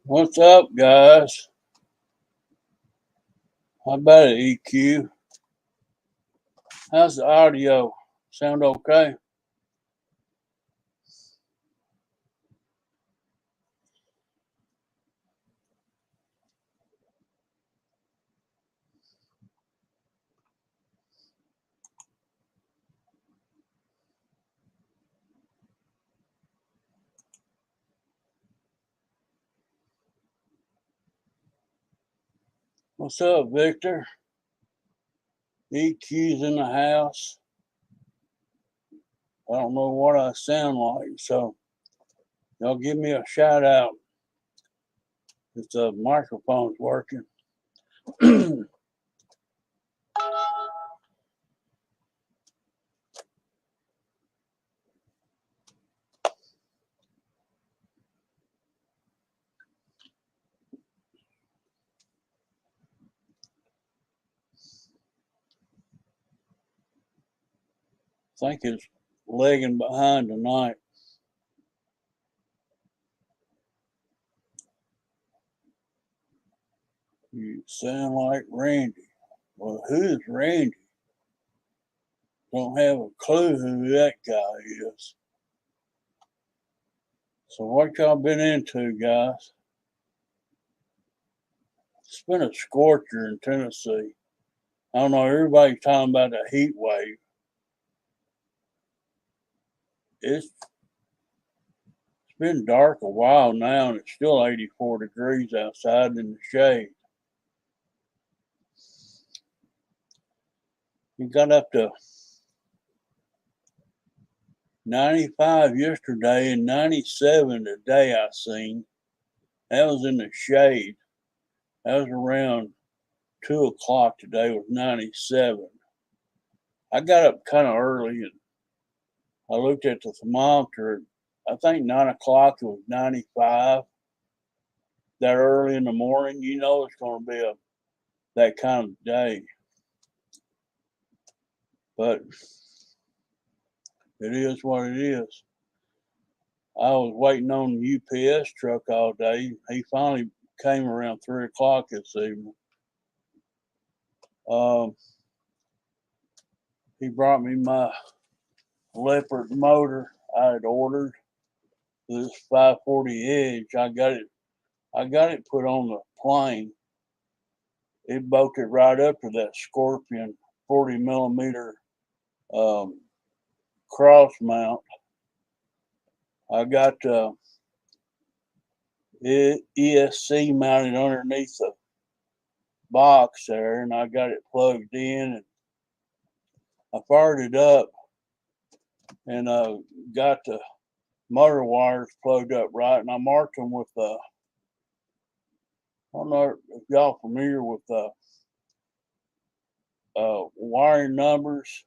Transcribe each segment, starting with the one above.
What's up, guys? How about it, EQ? How's the audio? Sound okay? What's up, Victor? EQ's in the house. I don't know what I sound like, so y'all give me a shout out if the microphone's working. I think it's lagging behind tonight. You sound like Randy. Well, who's Randy? Don't have a clue who that guy is. So what y'all been into, guys? It's been a scorcher in Tennessee. I don't know, everybody's talking about the heat wave. It's been dark a while now, and it's still 84 degrees outside in the shade. It got up to 95 yesterday and 97 today, I seen. That was in the shade. That was around 2 o'clock today with 97. I got up kind of early and I looked at the thermometer. I think 9 o'clock it was 95. That early in the morning, you know it's going to be that kind of day. But it is what it is. I was waiting on the UPS truck all day. He finally came around 3 o'clock this evening. He brought me my Leopard motor I had ordered. This 540 Edge. I got it put on the plane. It bolted right up to that Scorpion 40 millimeter cross mount. I got ESC mounted underneath the box there, and I got it plugged in, and I fired it up and got the motor wires plugged up right, and I marked them with I don't know if y'all familiar with wiring numbers.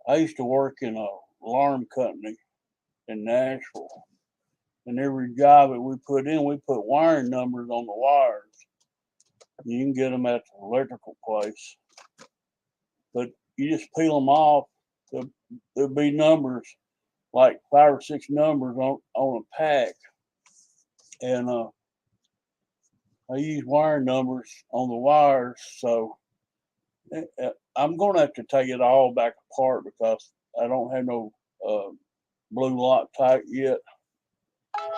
I used to work in an alarm company in Nashville, and every job that we put in, we put wiring numbers on the wires. You can get them at the electrical place, but you just peel them off. There'll be numbers, like 5 or 6 numbers on a pack, and I use wiring numbers on the wires. So I'm going to have to take it all back apart because I don't have no blue Loctite yet.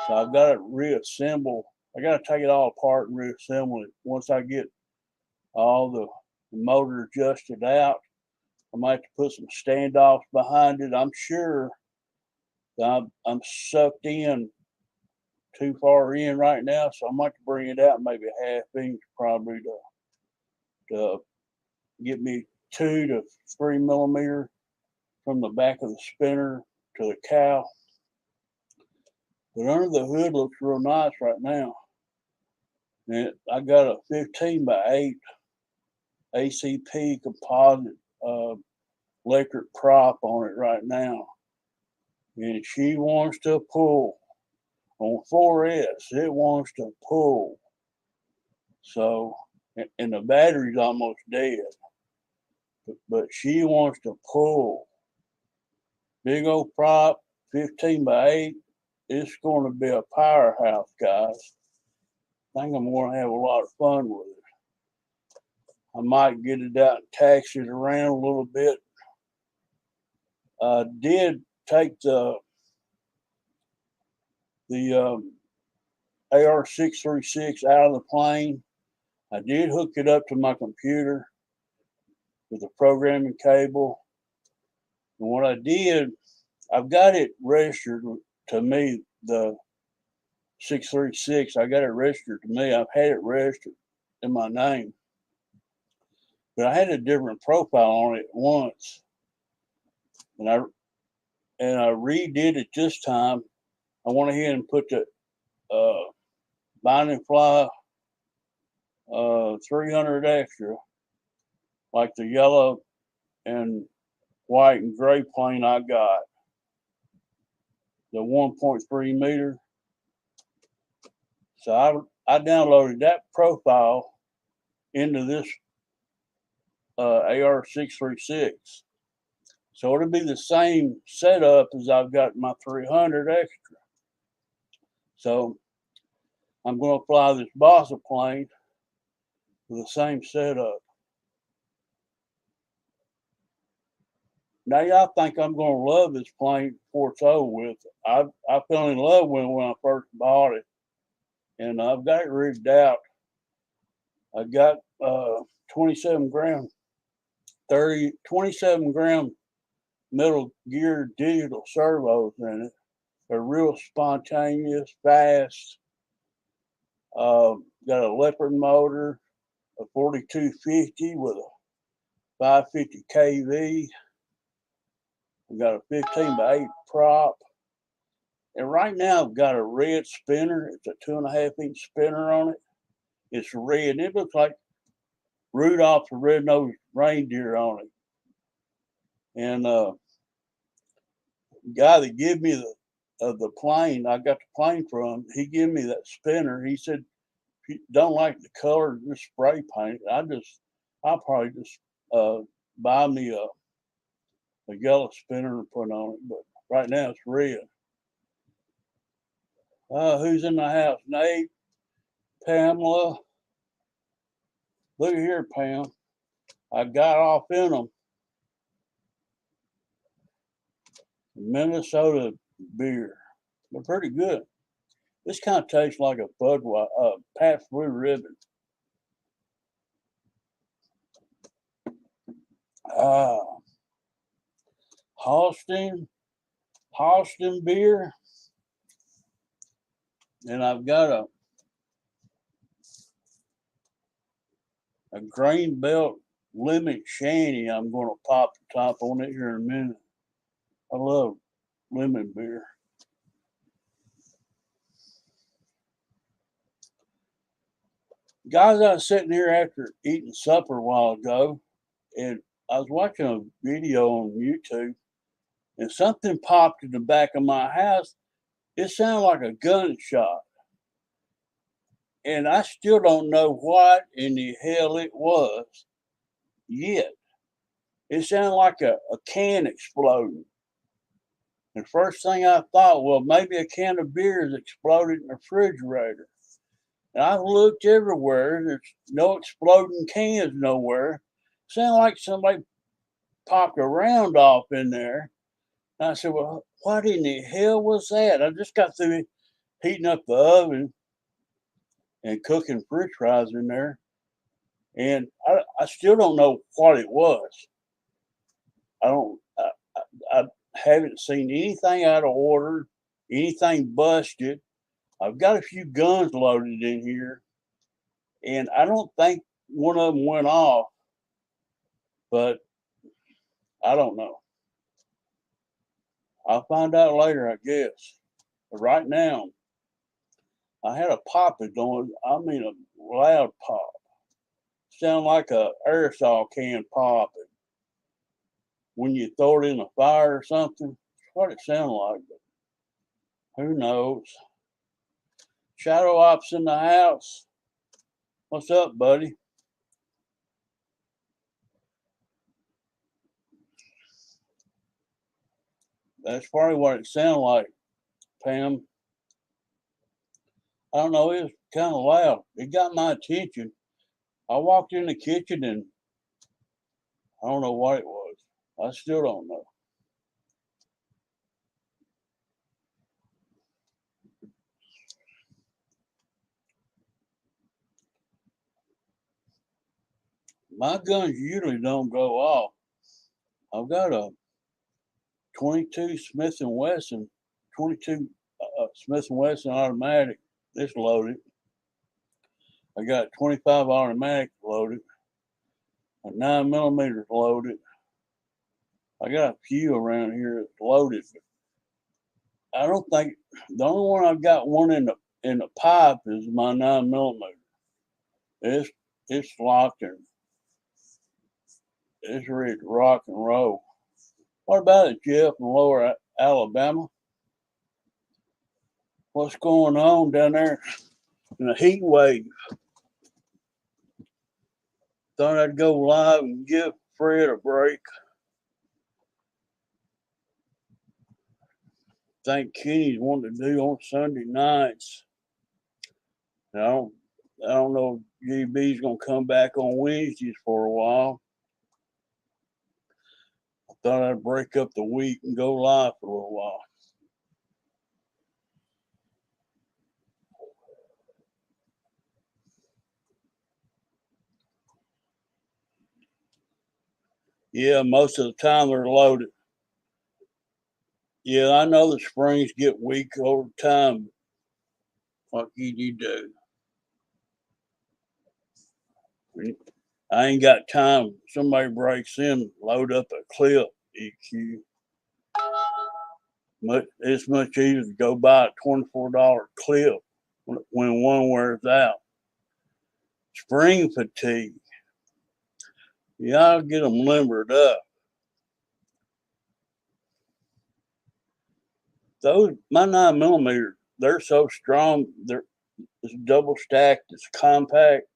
So I've got to reassemble. I got to take it all apart and reassemble it. Once I get all the motor adjusted out, I might have to put some standoffs behind it. I'm sure that I'm sucked in too far in right now, so I might have to bring it out maybe a half inch probably to get me 2 to 3 millimeter from the back of the spinner to the cowl. But under the hood looks real nice right now. And I got a 15 by 8 ACP composite electric prop on it right now. And she wants to pull. On 4S, it wants to pull. So, and the battery's almost dead. But she wants to pull. Big old prop, 15 by 8. It's going to be a powerhouse, guys. think I'm going to have a lot of fun with it. I might get it out and taxi it around a little bit. I did take the AR636 out of the plane. I did hook it up to my computer with a programming cable. And what I did, I've got it registered to me, the 636. I got it registered to me. I've had it registered in my name. But I had a different profile on it once. And I redid it this time. I went ahead and put the Binding Fly 300 extra, like the yellow and white and gray plane I got, the 1.3 meter. So I downloaded that profile into this AR636. So it'll be the same setup as I've got my 300 extra. So I'm going to fly this balsa plane with the same setup. Now y'all think I'm going to love this plane before it's over with. I fell in love with it when I first bought it, and I've got it rigged out. I got 27 gram metal gear digital servos in it. They're real spontaneous, fast. Got a Leopard motor, a 4250 with a 550 kV. We got a 15x8 prop. And right now I've got a red spinner. It's a 2.5-inch spinner on it. It's red. It looks like Rudolph the Red-Nosed Reindeer on it. And guy that gave me the plane, I got the plane from, he gave me that spinner. He said, if you don't like the color, just spray paint it. I'll probably just buy me a yellow spinner and put on it, but right now it's red. Who's in the house? Nate, Pamela. Look here, Pam. I got off in them. Minnesota beer. They're pretty good. This kind of tastes like a Budweiser, Pabst Blue Ribbon. Halston beer. And I've got a Grain Belt lemon shandy. I'm going to pop the top on it here in a minute. I love lemon beer. Guys, I was sitting here after eating supper a while ago, and I was watching a video on YouTube, and something popped in the back of my house. It sounded like a gunshot. And I still don't know what in the hell it was yet. It sounded like a can exploding. And first thing I thought, well, maybe a can of beer has exploded in the refrigerator. And I looked everywhere, and there's no exploding cans nowhere. It sounded like somebody popped a round off in there. And I said, well, what in the hell was that? I just got through heating up the oven and cooking french fries in there. And I still don't know what it was. I haven't seen anything out of order, anything busted. I've got a few guns loaded in here, and I don't think one of them went off, but I don't know. I'll find out later, I guess. But right now, I had a popping going. I mean, a loud pop. Sound like a aerosol can popping. When you throw it in a fire or something, that's what it sounded like. But who knows? Shadow Ops in the house. What's up, buddy? That's probably what it sounded like, Pam. I don't know, it was kind of loud. It got my attention. I walked in the kitchen and I don't know what it was. I still don't know. My guns usually don't go off. I've got a 22 Smith & Wesson, 22 Smith & Wesson automatic. It's loaded. I got 25 automatic loaded. A 9mm loaded. I got a few around here that's loaded. But I don't think the only one I've got one in the pipe is my 9mm. It's locked and it's ready to rock and roll. What about it, Jeff, in Lower Alabama? What's going on down there in a heat wave? Thought I'd go live and give Fred a break. Think Kenny's wanting to do on Sunday nights. I don't know if GB's gonna come back on Wednesdays for a while. I thought I'd break up the week and go live for a little while. Yeah, most of the time they're loaded. Yeah, I know the springs get weak over time. What can you do? I ain't got time. Somebody breaks in, load up a clip, EQ. It's much easier to go buy a $24 clip when one wears out. Spring fatigue. Yeah, I'll get them limbered up. Those, my 9mm, they're so strong. It's double stacked. It's compact.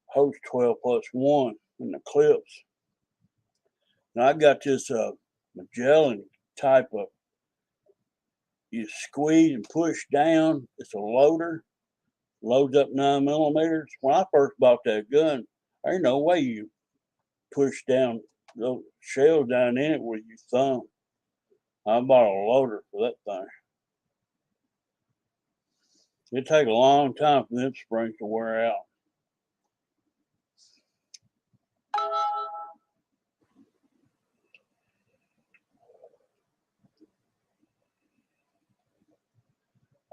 Holds 12+1 in the clips. Now I got this Magellan type of, you squeeze and push down. It's a loader. Loads up 9mm. When I first bought that gun, there ain't no way you push down those shells down in it with your thumb. I bought a loader for that thing. It take a long time for them springs to wear out.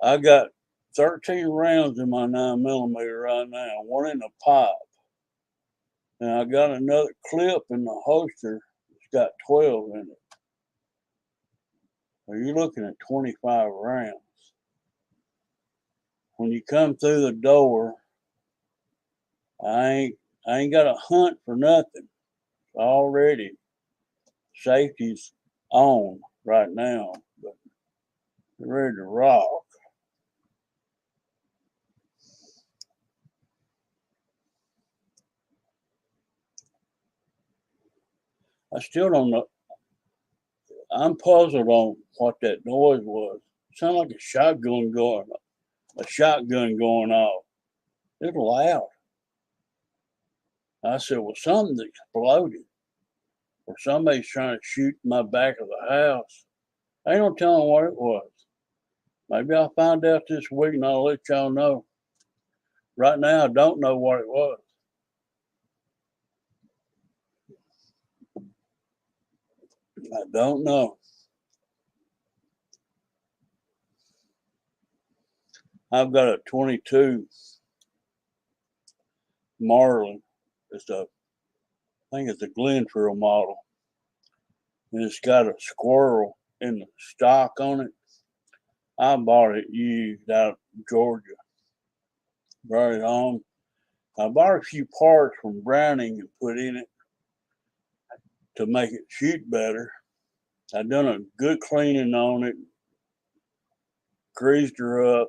I got 13 rounds in my 9mm right now, one in the pipe. And I got another clip in the holster. It's got 12 in it. So you're looking at 25 rounds. When you come through the door, I ain't got to hunt for nothing. Already, safety's on right now, but they're ready to rock. I still don't know. I'm puzzled on what that noise was. It sounded like a shotgun going off. It's loud. I said, well, something's exploded. Or somebody's trying to shoot my back of the house. I ain't no telling what it was. Maybe I'll find out this week and I'll let y'all know. Right now, I don't know what it was. I don't know. I've got a 22 Marlin. I think it's a Glenfield model. And it's got a squirrel in the stock on it. I bought it used out of Georgia. Brought it home. I bought a few parts from Browning and put in it to make it shoot better. I done a good cleaning on it, greased her up,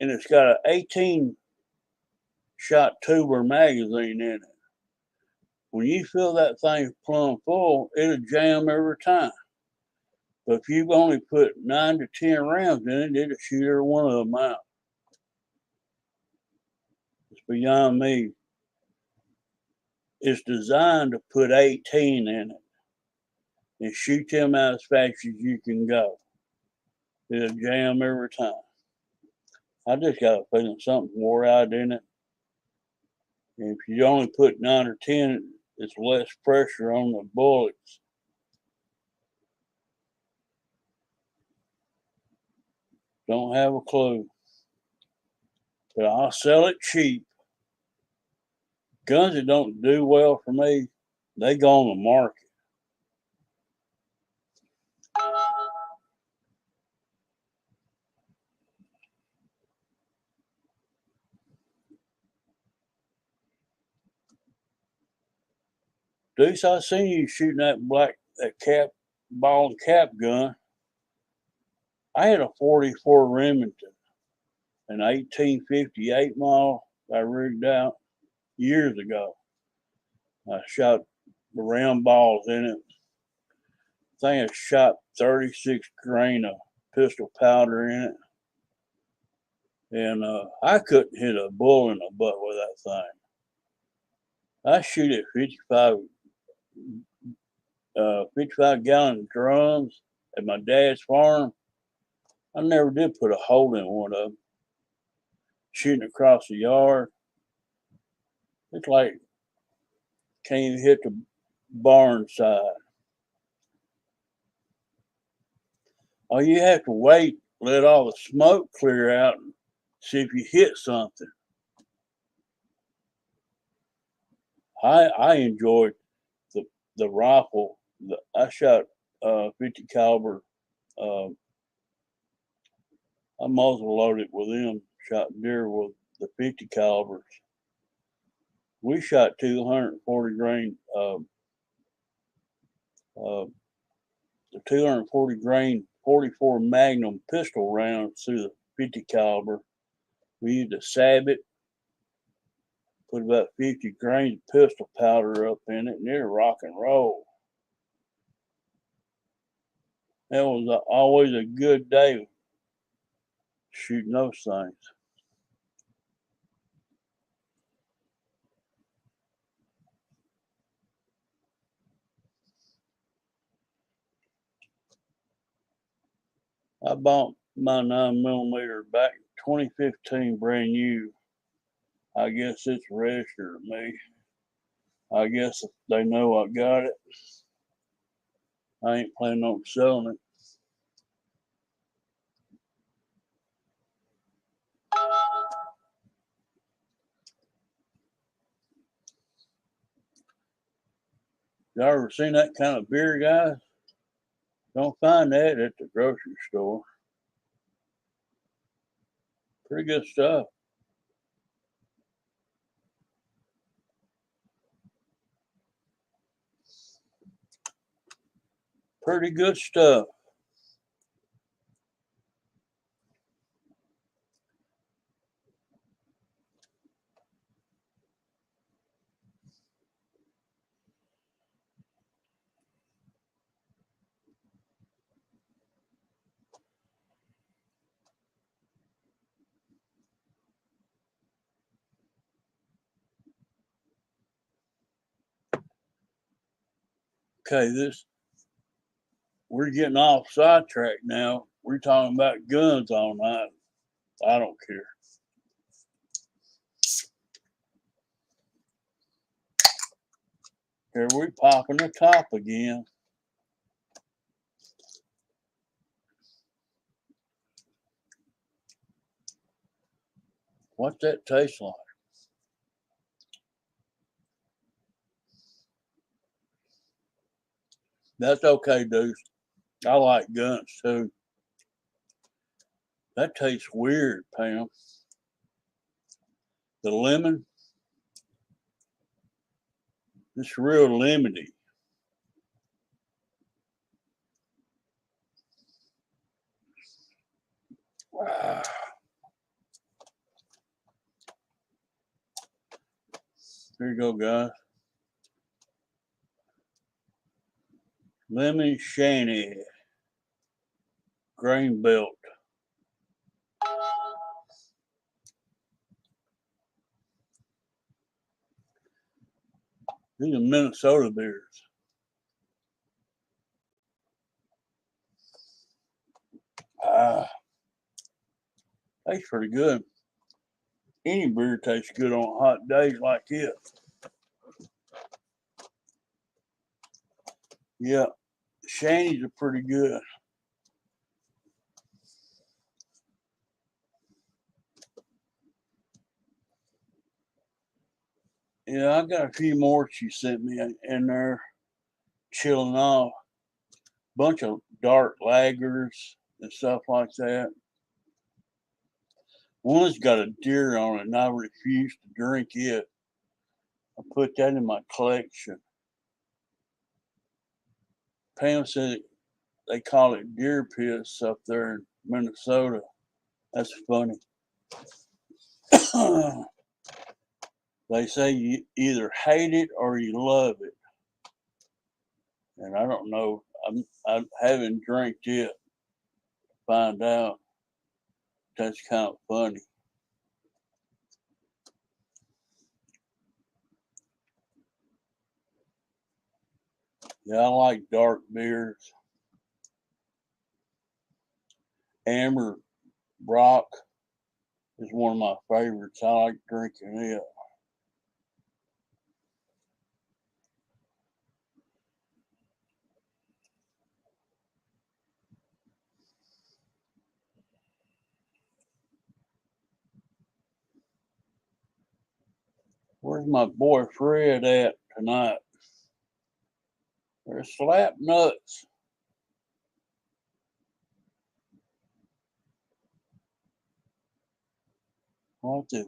and it's got an 18-shot tubular magazine in it. When you fill that thing plumb full, it'll jam every time. But if you've only put 9 to 10 rounds in it, it'll shoot every one of them out. It's beyond me. It's designed to put 18 in it and shoot them out as fast as you can go. It'll jam every time. I just got a feeling something wore out in it. And if you only put 9 or 10, it's less pressure on the bullets. Don't have a clue. But I'll sell it cheap. Guns that don't do well for me, they go on the market. Deuce, I seen you shooting that cap, ball and cap gun. I had a 44 Remington, an 1858 model I rigged out years ago. I shot the round balls in it. I think I shot 36 grain of pistol powder in it. And I couldn't hit a bull in the butt with that thing. I shoot at 55 gallon drums at my dad's farm. I never did put a hole in one of them. Shooting across the yard, it's like can't even hit the barn side. Oh, you have to wait, let all the smoke clear out, and see if you hit something. I enjoyed the rifle. I shot 50 caliber. I muzzle loaded with them. Shot deer with the 50 calibers. We shot 240 grain. The 240 grain 44 Magnum pistol rounds through the 50 caliber. We used a sabot, put about 50 grains of pistol powder up in it, and it'll rock and roll. That was always a good day shooting those things. I bought my 9mm back in 2015, brand new. I guess it's registered to me. I guess they know I got it. I ain't planning on selling it. Y'all ever seen that kind of beer, guys? Don't find that at the grocery store. Pretty good stuff. Pretty good stuff. Okay, we're getting off sidetrack now. We're talking about guns all night. I don't care. Here we popping the top again. What's that taste like? That's okay, Deuce. I like guns too. That tastes weird, Pam. The lemon, it's real lemony. Ah. Here you go, guys. Lemon shandy. grain belt. These are Minnesota beers. Tastes pretty good. Any beer tastes good on hot days like this. Yeah, shandies are pretty good. Yeah, I got a few more she sent me in there, chilling off. Bunch of dark lagers and stuff like that. One's got a deer on it, and I refuse to drink it. I put that in my collection. Pam said they call it deer piss up there in Minnesota. That's funny. They say you either hate it or you love it. And I don't know. I haven't drank yet to find out. That's kind of funny. Yeah, I like dark beers. Amber Rock is one of my favorites. I like drinking it. Where's my boy Fred at tonight? They're slap nuts. What the?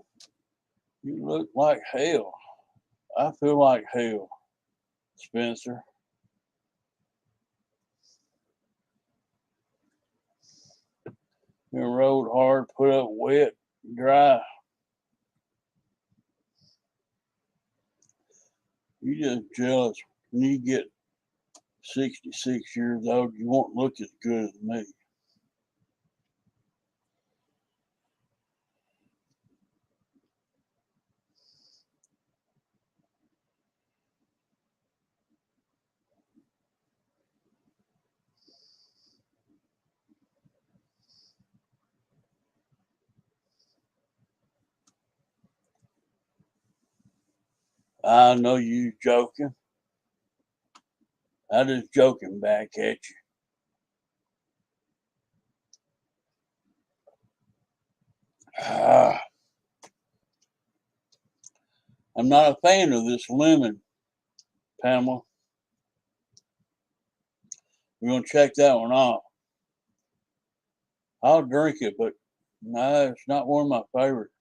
You look like hell. I feel like hell, Spencer. Been rode hard, put up wet, dry. You just jealous. When you get 66 years old, you won't look as good as me. I know you joking. I just joking back at you. Ah, I'm not a fan of this lemon, Pamela. We're gonna check that one off. I'll drink it, but no, it's not one of my favorites.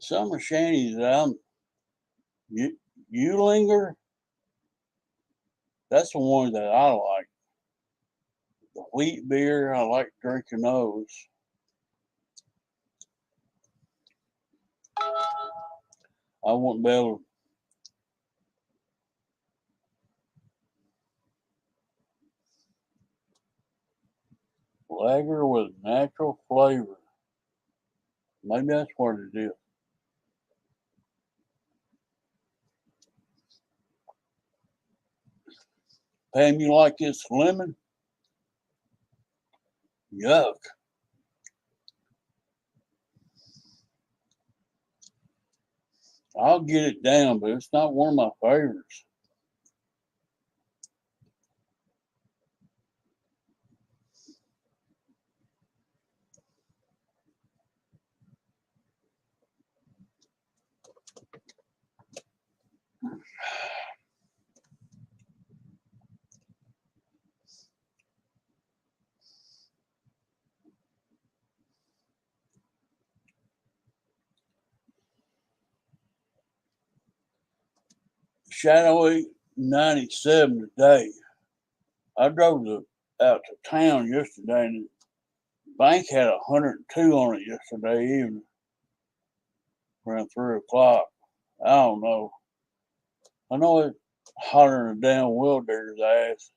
Summer shandies that you linger. That's the one that I like. The wheat beer, I like drinking those. I wouldn't be able to. Lager with natural flavor. Maybe that's what it is. Pam, you like this lemon? Yuck. I'll get it down, but it's not one of my favorites. Shadow 97 today. I drove out to town yesterday, and the bank had 102 on it yesterday evening, around 3 o'clock. I don't know. I know it's hotter than a damn wheel digger's ass.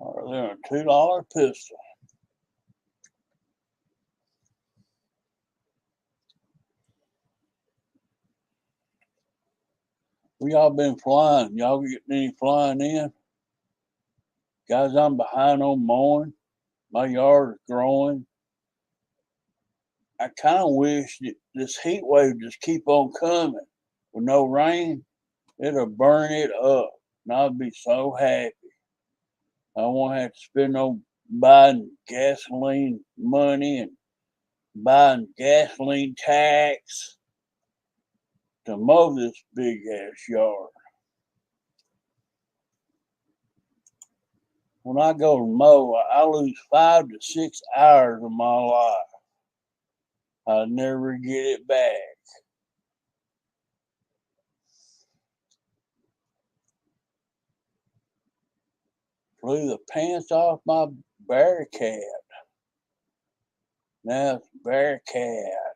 Or they're a $2 pistol. We all been flying. Y'all getting any flying in? Guys, I'm behind on mowing. My yard is growing. I kind of wish that this heat wave just keep on coming with no rain. It'll burn it up, and I'd be so happy. I won't have to spend no buying gasoline money and buying gasoline tax to mow this big ass yard. When I go to mow, I lose 5 to 6 hours of my life. I never get it back. Flew the pants off my Bearcat. Now it's Bearcat.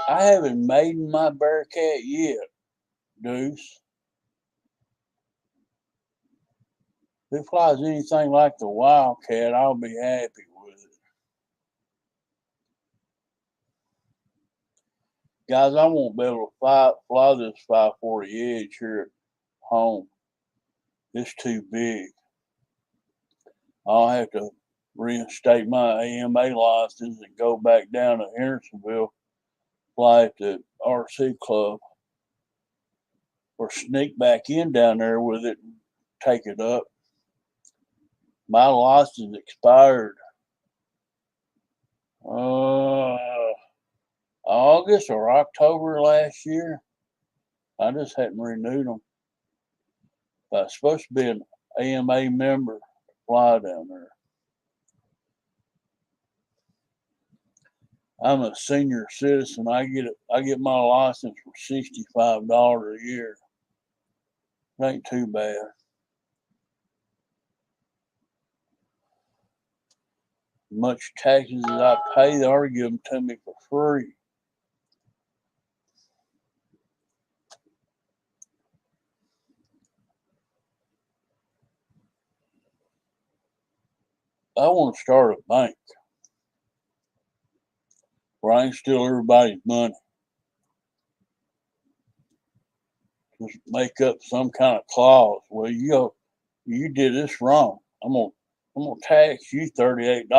I haven't maiden my Bearcat yet, Deuce. If it flies anything like the Wildcat, I'll be happy with it. Guys, I won't be able to fly this 540 Edge here at home. It's too big. I'll have to reinstate my AMA license and go back down to Hendersonville, fly at the RC Club, or sneak back in down there with it and take it up. My license expired August or October last year. I just hadn't renewed them. But I was supposed to be an AMA member to fly down there. I'm a senior citizen. I get my license for $65 a year. It ain't too bad. Much taxes as I pay, they already give them to me for free. I want to start a bank where I ain't steal everybody's money. Just make up some kind of clause. Well, you did this wrong. I'm gonna tax you $38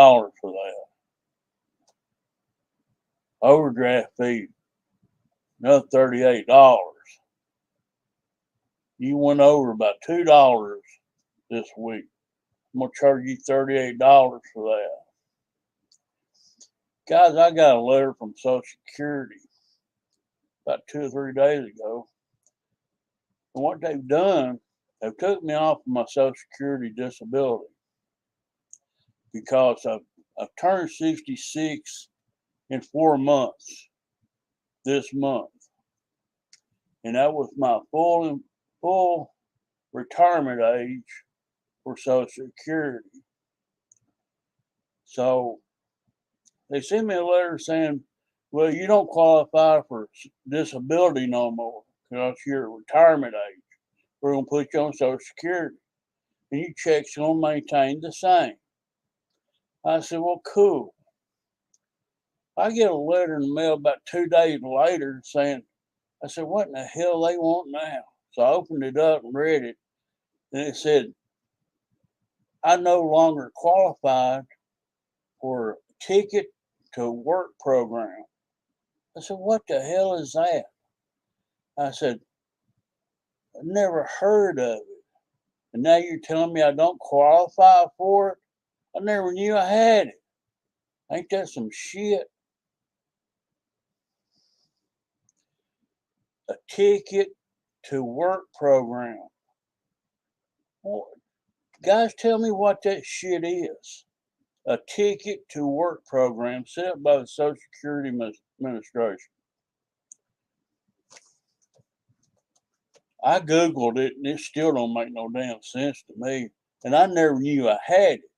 for that. Overdraft fee, another $38. You went over by $2 this week. I'm gonna charge you $38 for that. Guys, I got a letter from Social Security about 2 or 3 days ago. And what they've done, they've took me off of my Social Security disability because I've turned 66 in 4 months this month. And that was my full retirement age for Social Security. So they sent me a letter saying, well, you don't qualify for disability no more because you're at retirement age. We're going to put you on Social Security. And your check's going to maintain the same. I said, well, cool. I get a letter in the mail about 2 days later saying, I said, what in the hell they want now? So I opened it up and read it. And it said, I no longer qualified for a ticket to work program. I said, what the hell is that? I said, I never heard of it. And now you're telling me I don't qualify for it? I never knew I had it. Ain't that some shit? a ticket to work program. Well, guys, tell me what that shit is. A ticket to work program set up by the Social Security Administration. I Googled it and it still don't make no damn sense to me. And I never knew I had it.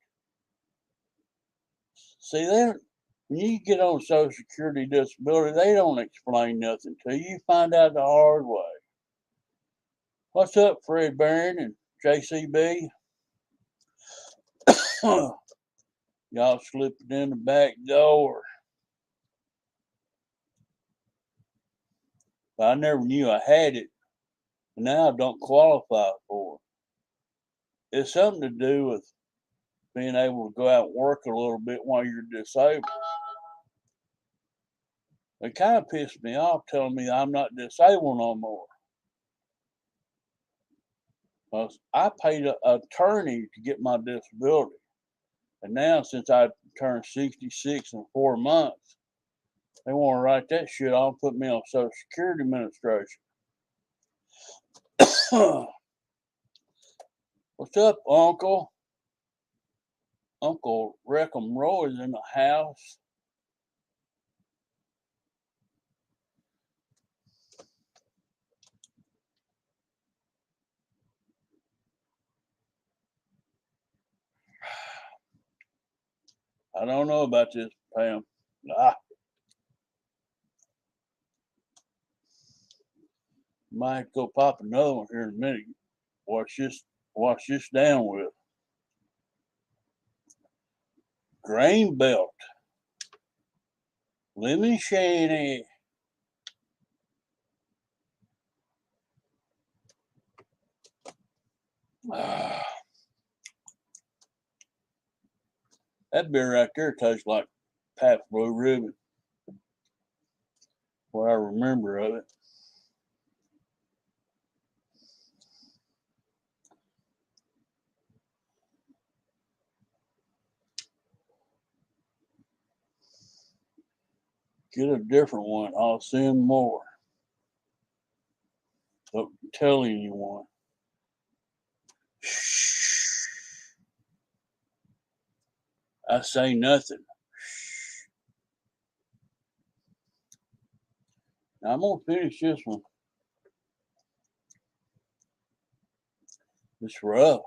See, when you get on Social Security disability, they don't explain nothing to you. You find out the hard way. What's up, Fred Barron and JCB? Y'all slipping in the back door. But I never knew I had it. And now I don't qualify for it. It's something to do with being able to go out and work a little bit while you're disabled. It kind of pissed me off telling me I'm not disabled no more. I paid an attorney to get my disability. And now, since I turned 66 in 4 months, they want to write that shit off and put me on Social Security Administration. What's up, Uncle? Uncle Reckham Roy is in the house. I don't know about this, Pam. Might go pop another one here in a minute. Wash this down with. Grain belt. Lemon shady. That beer right there tastes like Pabst Blue Ribbon. What I remember of it. Get a different one. I'll send more. So I'm telling you one. Shh. I say nothing. Now I'm gonna finish this one. It's rough.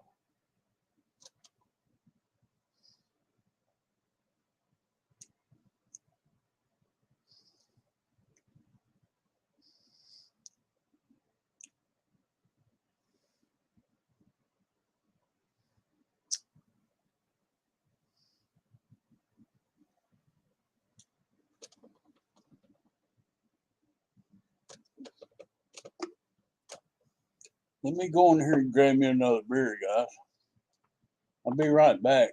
Let me go in here and grab me another beer, guys. I'll be right back.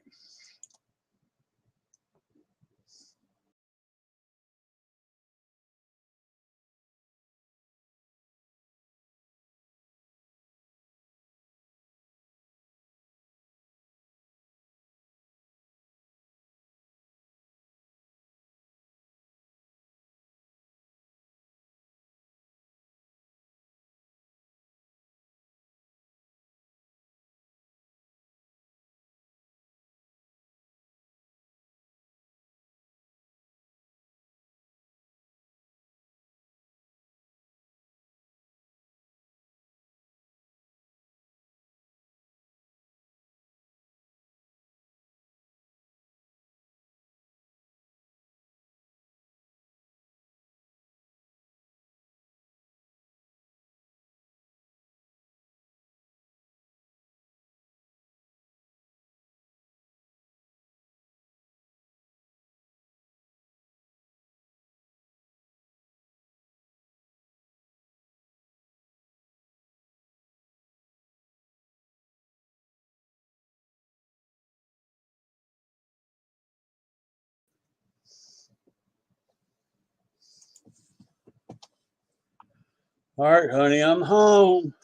All right, honey, I'm home.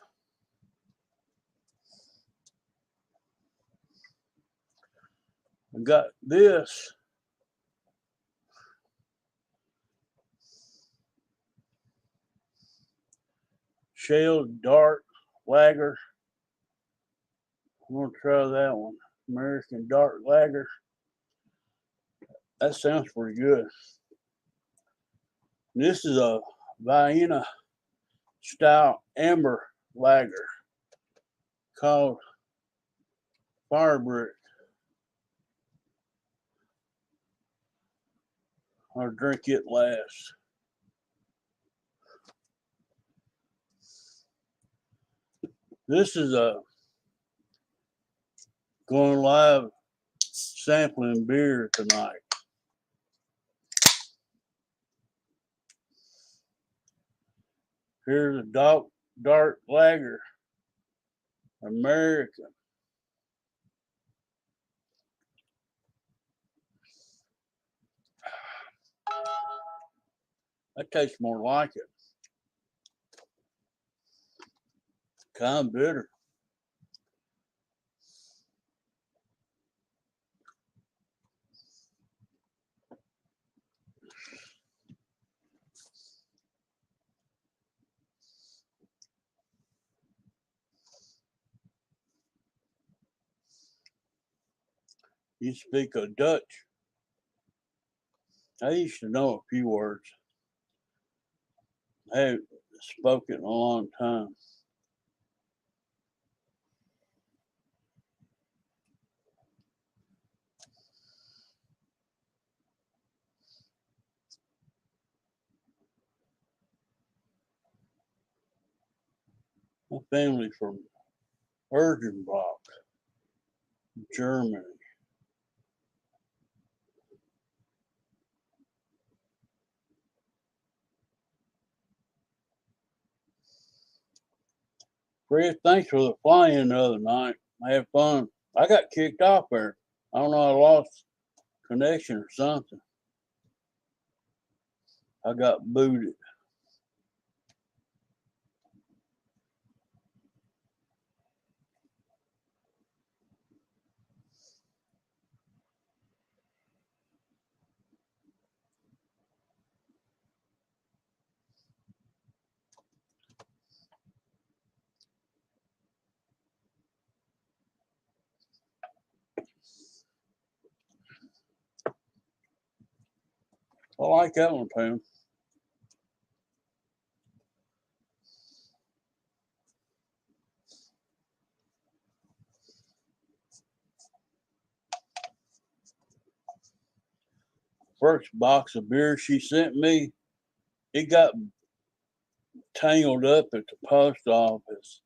I got this. Shell Dark Lager. I'm gonna try that one. American Dark Lager. That sounds pretty good. This is a Vienna style amber lager called Firebrick. I'll drink it last. This is a going live sampling beer tonight. Here's a dark lager, American. That tastes more like it. Kind of bitter. You speak of Dutch. I used to know a few words. I haven't spoken in a long time. My family's from Ergenbach, Germany. Fred, thanks for the fly-in the other night. I had fun. I got kicked off there. I don't know, I lost connection or something. I got booted. I like that one, Pam. First box of beer she sent me, it got tangled up at the post office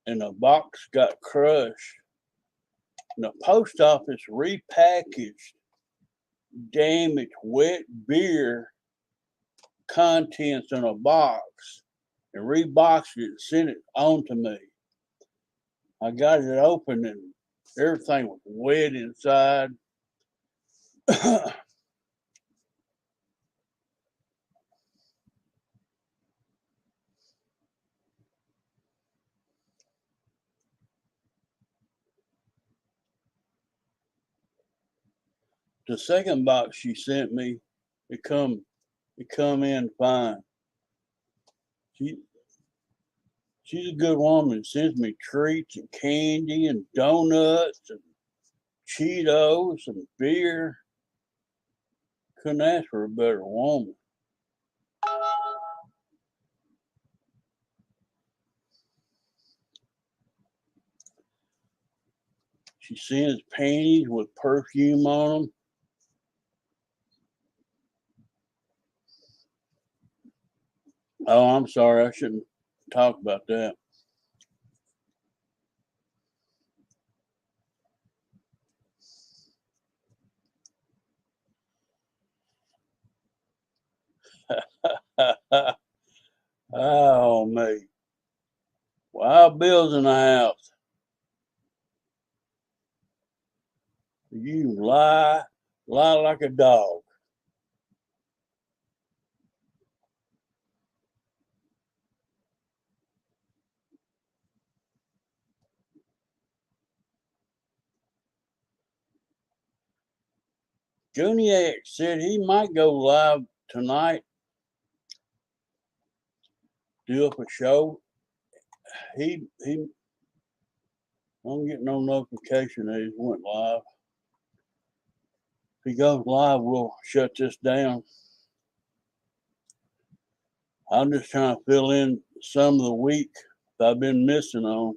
and the box got crushed. And the post office repackaged damaged wet beer contents in a box and reboxed it and sent it on to me. I got it open and everything was wet inside. The second box she sent me, it come in fine. She's a good woman. Sends me treats and candy and donuts and Cheetos and beer. Couldn't ask for a better woman. She sends panties with perfume on them. Oh, I'm sorry. I shouldn't talk about that. Oh, me. Wild Bill's in the house. You lie like a dog. Juniac said he might go live tonight. do up a show. He I don't get no notification that he went live. If he goes live, we'll shut this down. I'm just trying to fill in some of the week that I've been missing on.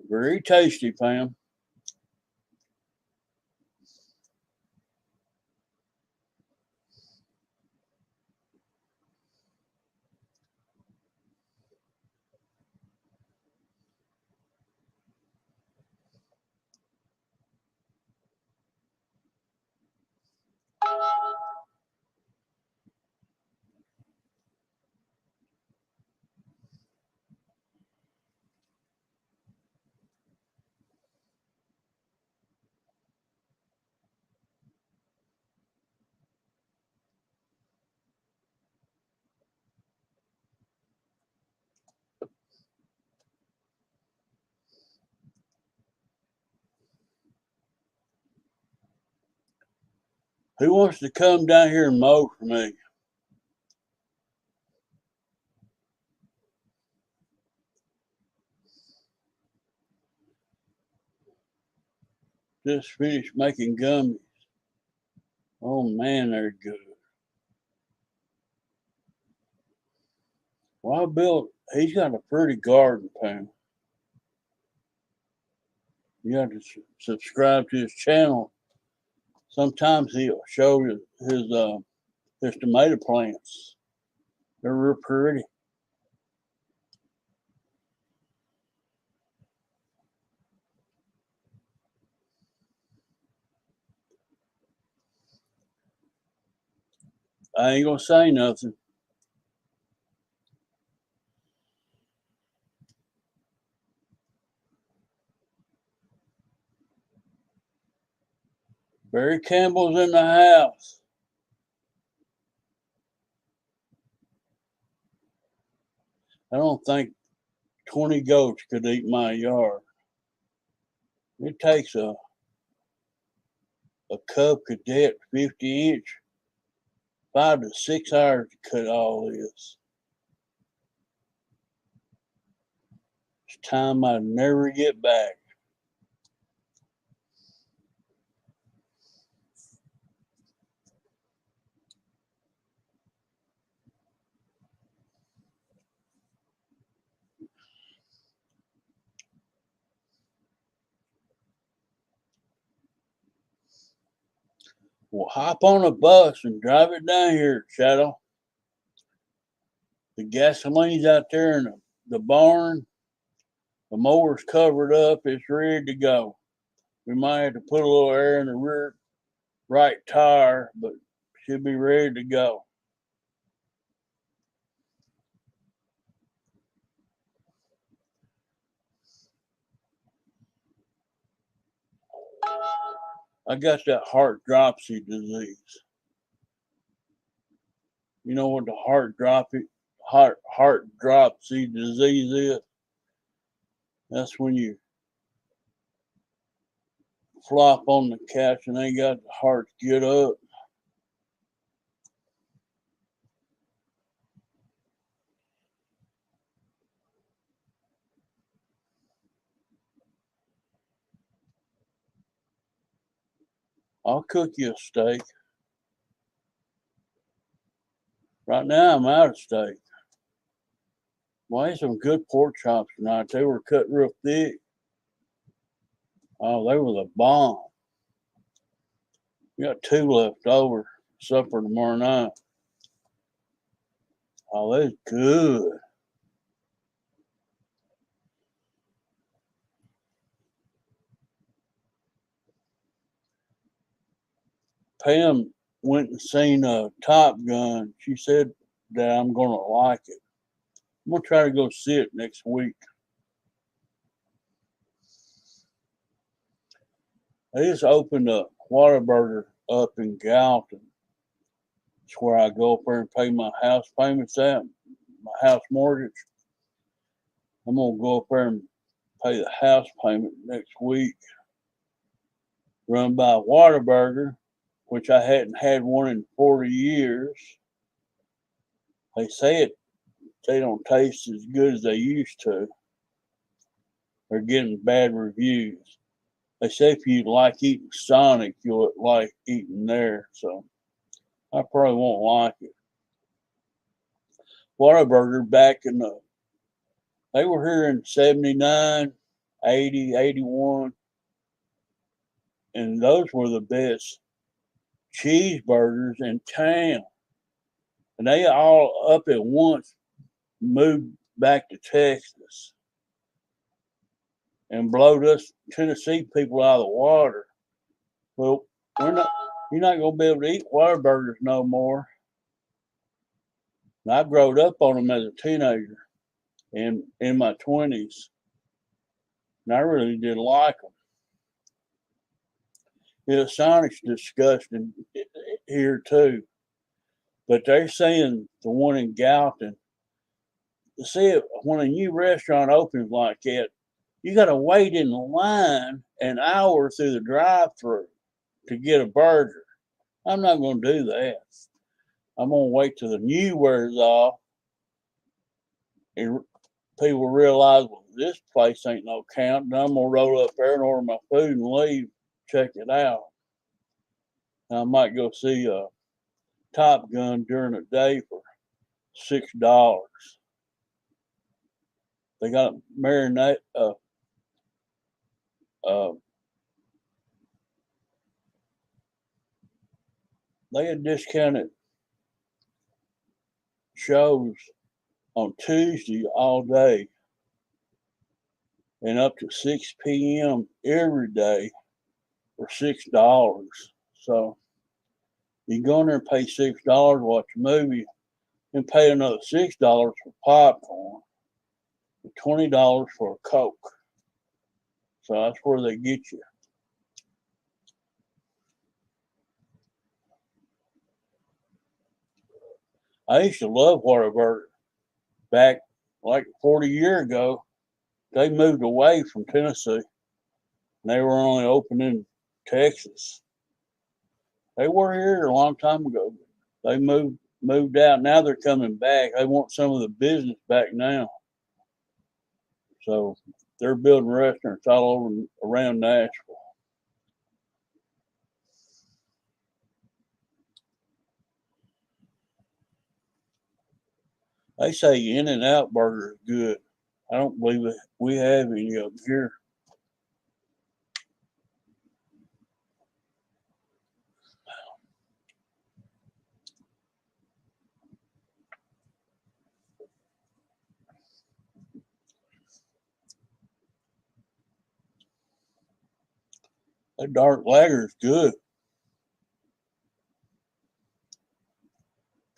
Very tasty, Pam. Who wants to come down here and mow for me? Just finished making gummies. Oh man, they're good. Well, Bill, he's got a pretty garden, Pam. You have to subscribe to his channel. Sometimes he'll show you his tomato plants. They're real pretty. I ain't gonna say nothing. Barry Campbell's in the house. I don't think 20 goats could eat my yard. It takes a Cub Cadet 50-inch 5 to 6 hours to cut all this. It's time I'd never get back. Well, hop on a bus and drive it down here, Shadow. The gasoline's out there in the barn. The mower's covered up. It's ready to go. We might have to put a little air in the rear right tire, but should be ready to go. I got that heart dropsy disease. You know what the heart dropsy disease is? That's when you flop on the couch and ain't got the heart to get up. I'll cook you a steak. Right now I'm out of steak. Well, I had some good pork chops tonight. They were cut real thick. Oh, they were the bomb. We got 2 left over for supper tomorrow night. Oh, that's good. Pam went and seen Top Gun. She said that I'm gonna like it. I'm gonna try to go see it next week. They just opened a Whataburger up in Galton. It's where I go up there and pay my house payments at, my house mortgage. I'm gonna go up there and pay the house payment next week. Run by a Whataburger, which I hadn't had one in 40 years. They say they don't taste as good as they used to. They're getting bad reviews. They say if you like eating Sonic, you'll like eating there. So I probably won't like it. Whataburger back in they were here in 79, 80, 81. And those were the best cheeseburgers in town. And they all up at once moved back to Texas and blowed us Tennessee people out of the water. Well, you're not gonna be able to eat Whataburgers no more. And I growed up on them as a teenager and in my 20s. And I really didn't like them. Yeah, Sonic's disgusting here too. But they're saying the one in Gallatin, to see it when a new restaurant opens like that, you got to wait in the line an hour through the drive-through to get a burger. I'm not going to do that. I'm going to wait till the new wears off and people realize, well, this place ain't no count. And I'm going to roll up there and order my food and leave, check it out. And I might go see Top Gun during the day for $6. They got marinate. They had discounted shows on Tuesday all day and up to 6 p.m. every day for $6. So you go in there and pay $6, watch a movie, and pay another $6 for popcorn, and $20 for a Coke. So that's where they get you. I used to love Whataburger back like 40 years ago. They moved away from Tennessee. And they were only open in Texas. They were here a long time ago. They moved out. Now they're coming back. They want some of the business back now. So they're building restaurants all over around Nashville. They say In-N-Out Burger is good. I don't believe we have any of them here. That dark lager is good.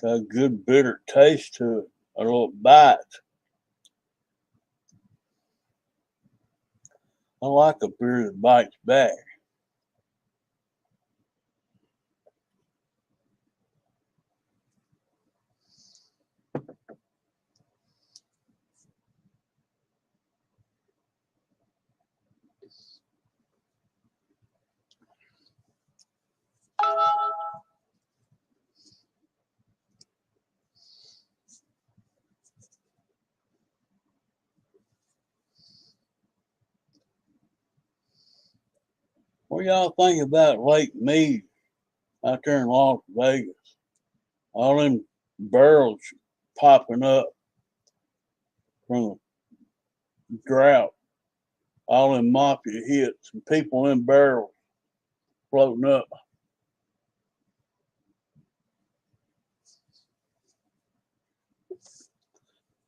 Got a good bitter taste to it. A little bite. I like a beer that bites back. What y'all think about Lake Mead out there in Las Vegas? All them barrels popping up from the drought. All them mafia hits and people in barrels floating up.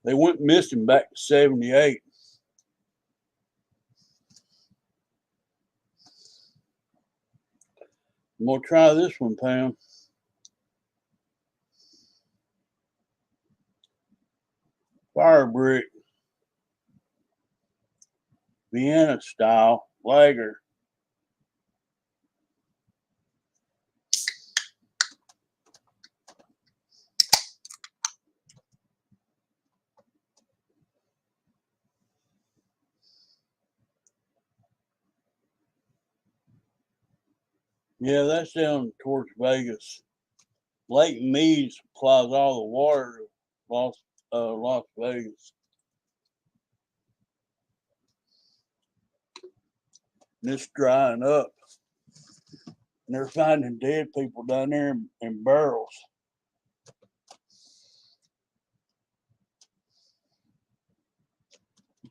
They went missing back to 78. I'm going to try this one, Pam. Fire brick. Vienna style lager. Yeah, that's down towards Vegas. Lake Mead supplies all the water to Las Vegas. And it's drying up. And they're finding dead people down there in barrels.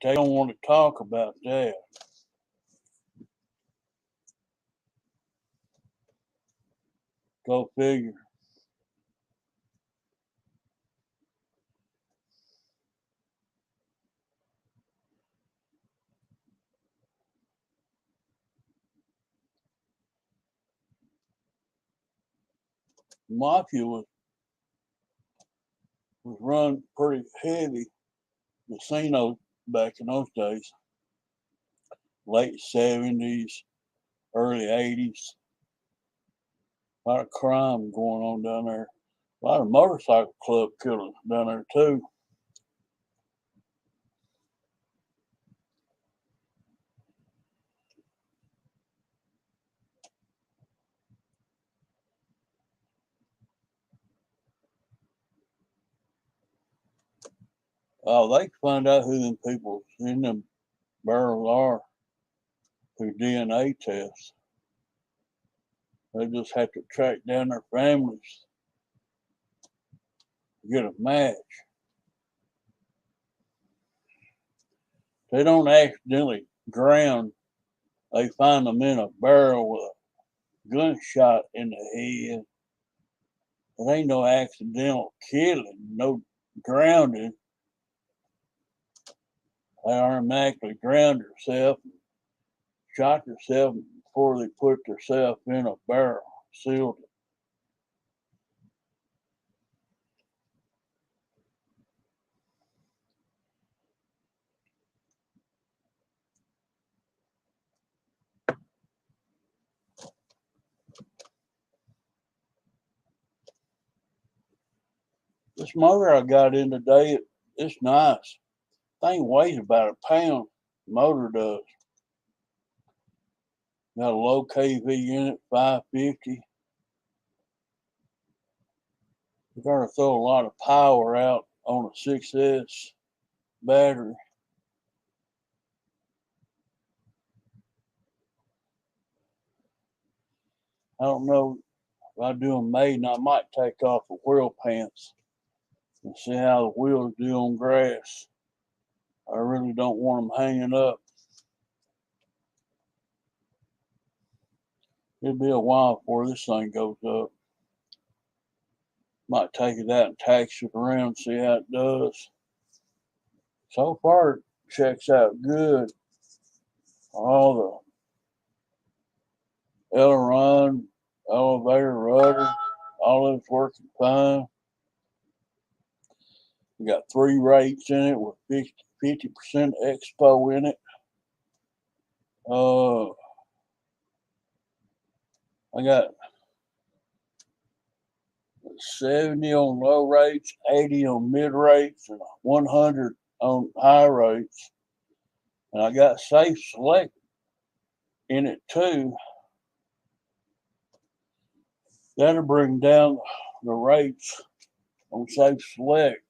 They don't want to talk about that. Go figure. Mafia was run pretty heavy. Casinos back in those days, late 70s, early 80s. A lot of crime going on down there. A lot of motorcycle club killings down there too. Oh, they can find out who them people in them barrels are through DNA tests. They just have to track down their families to get a match. They don't accidentally drown. They find them in a barrel with a gunshot in the head. It ain't no accidental killing, no drowning. They automatically drowned herself, shot herself before they put herself in a barrel, sealed it. This motor I got in today, it's nice. Thing weighs about a pound. The motor does. Got a low KV unit, 550. You gotta throw a lot of power out on a 6S battery. I don't know if I do them maiden, I might take off the wheel pants and see how the wheels do on grass. I really don't want them hanging up. It'll be a while before this thing goes up. Might take it out and tax it around, see how it does. So far, it checks out good. All the aileron, elevator, rudder, all of it's working fine. We got 3 rates in it with 50% expo in it. I got 70 on low rates, 80 on mid rates, and 100 on high rates. And I got safe select in it too. That'll bring down the rates on safe select.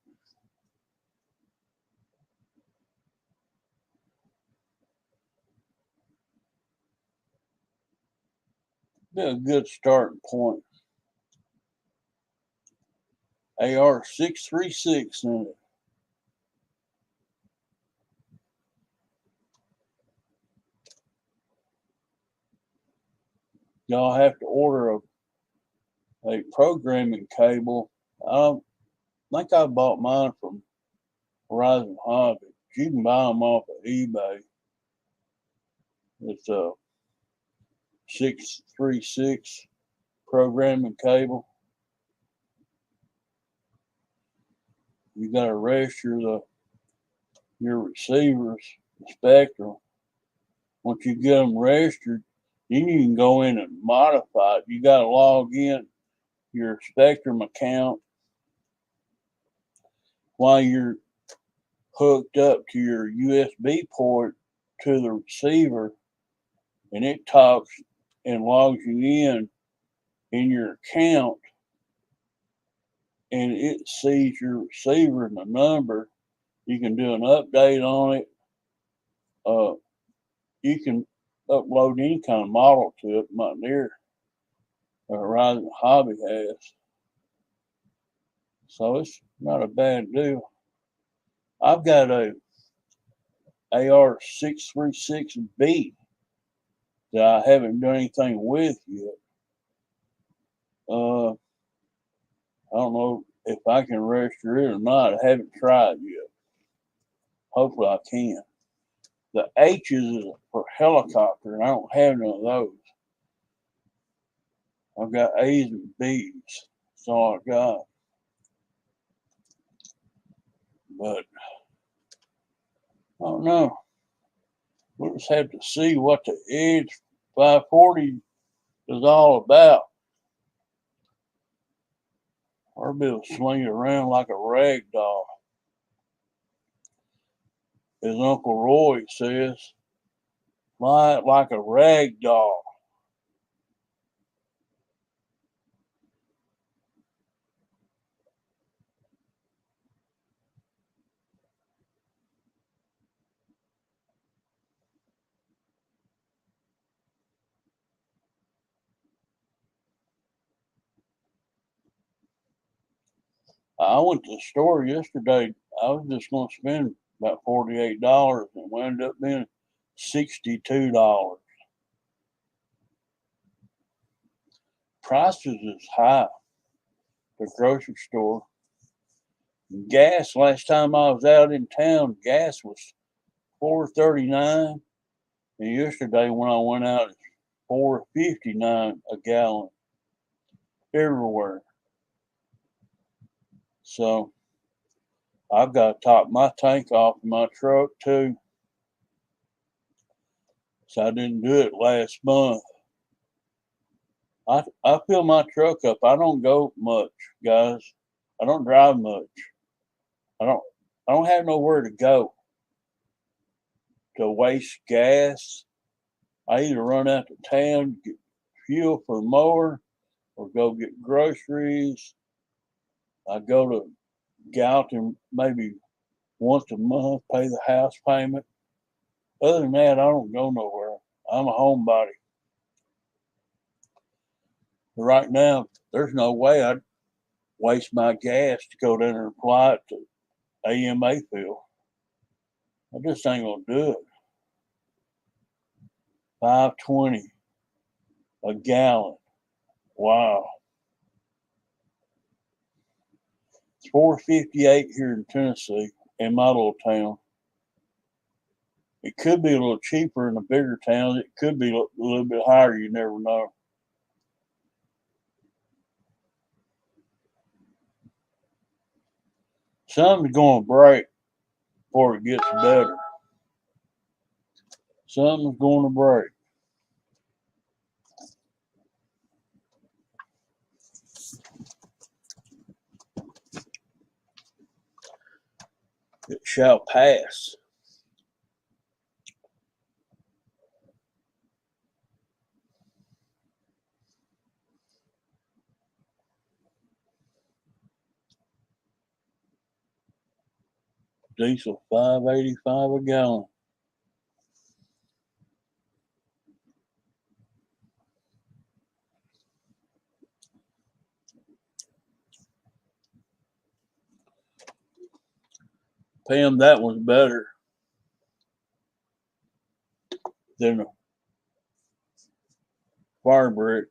Be a good starting point. AR636 in it. Y'all have to order a programming cable. I don't think I bought mine from Horizon Hobby. You can buy them off of eBay. It's a 636 programming cable. You got to register your receivers, the spectrum. Once you get them registered, then you can go in and modify it. You got to log in your Spectrum account while you're hooked up to your USB port to the receiver, and it talks and logs you in your account, and it sees your receiver and the number. You can do an update on it. You can upload any kind of model to it. Mountaineer Horizon Hobby has. So it's not a bad deal. I've got a AR-636B that I haven't done anything with yet. I don't know if I can register it or not. I haven't tried yet. Hopefully I can. The H's is for helicopter, and I don't have none of those. I've got A's and B's. That's all I got. But I don't know. We'll just have to see what the Edge 540 is all about. I'll be able to swing it around like a rag doll. As Uncle Roy says, fly it like a rag doll. I went to the store yesterday. I was just going to spend about $48 and wound up being $62. Prices is high. The grocery store. Gas, last time I was out in town, gas was $4.39, and yesterday when I went out, it's $4.59 a gallon everywhere. So I've got to top my tank off in my truck too. So I didn't do it last month. I fill my truck up. I don't go much, guys. I don't drive much. I don't have nowhere to go to waste gas. I either run out to town, get fuel for the mower, or go get groceries. I go to Galton maybe once a month, pay the house payment. Other than that, I don't go nowhere. I'm a homebody. But right now, there's no way I'd waste my gas to go down there and apply it to AMA fill. I just ain't gonna do it. $5.20 a gallon. Wow. It's $4.58 here in Tennessee, in my little town. It could be a little cheaper in the bigger towns. It could be a little bit higher. You never know. Something's going to break before it gets better. Something's going to break. It shall pass. Diesel $5.85 a gallon. Pam, that one's better than a fire brick.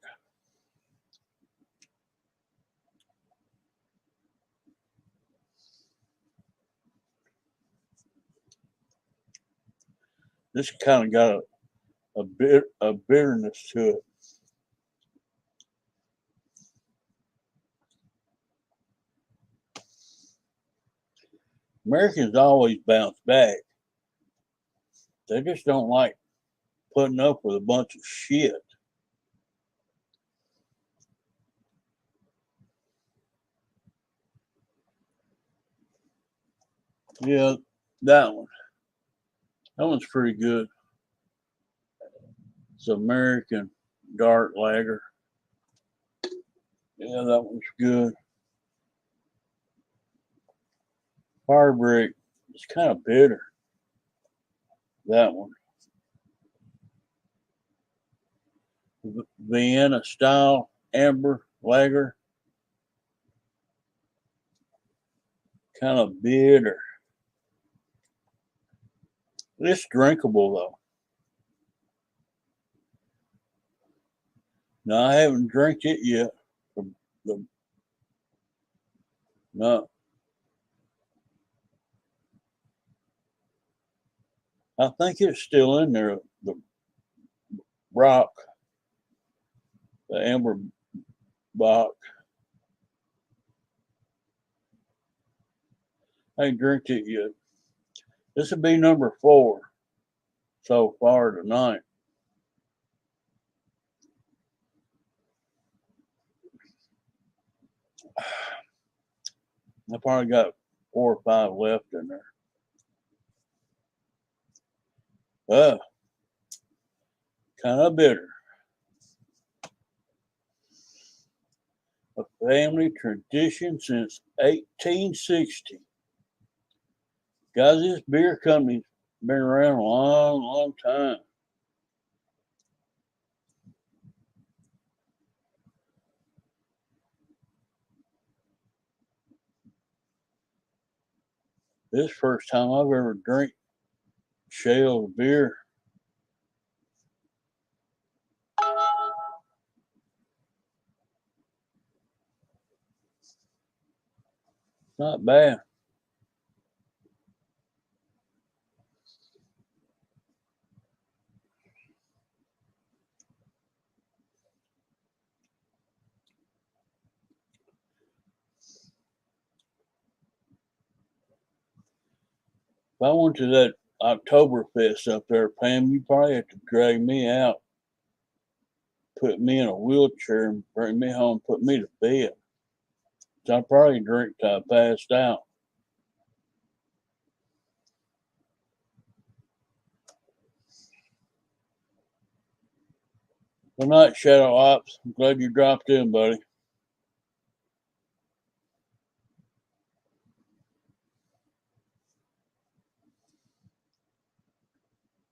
This kind of got a bitterness to it. Americans always bounce back. They just don't like putting up with a bunch of shit. Yeah, that one. That one's pretty good. It's American dark lager. Yeah, that one's good. Fire Brick, it's kind of bitter. That one. Vienna style amber lager, kind of bitter. It's drinkable though. No, I haven't drank it yet. No, I think it's still in there. The rock, the amber box. I ain't drank it yet. This will be number 4 so far tonight. I probably got 4 or 5 left in there. Kind of bitter. A family tradition since 1860. Guys, this beer company's been around a long, long time. This first time I've ever drank shale beer. Not bad. If I went to that Oktoberfest up there, Pam, you probably have to drag me out, put me in a wheelchair, and bring me home, put me to bed. So I probably drink till I passed out. Good night, Shadow Ops. I'm glad you dropped in, buddy.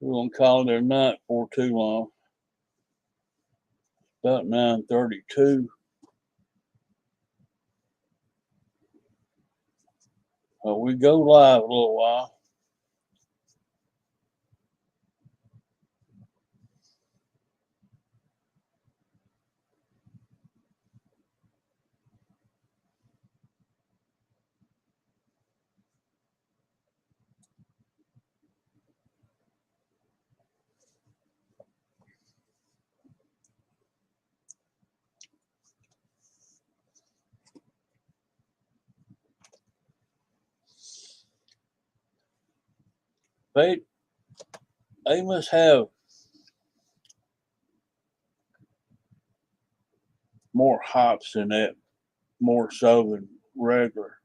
We won't call it a night for too long. About 9:32. We go live a little while. They must have more hops in that, more so than regular.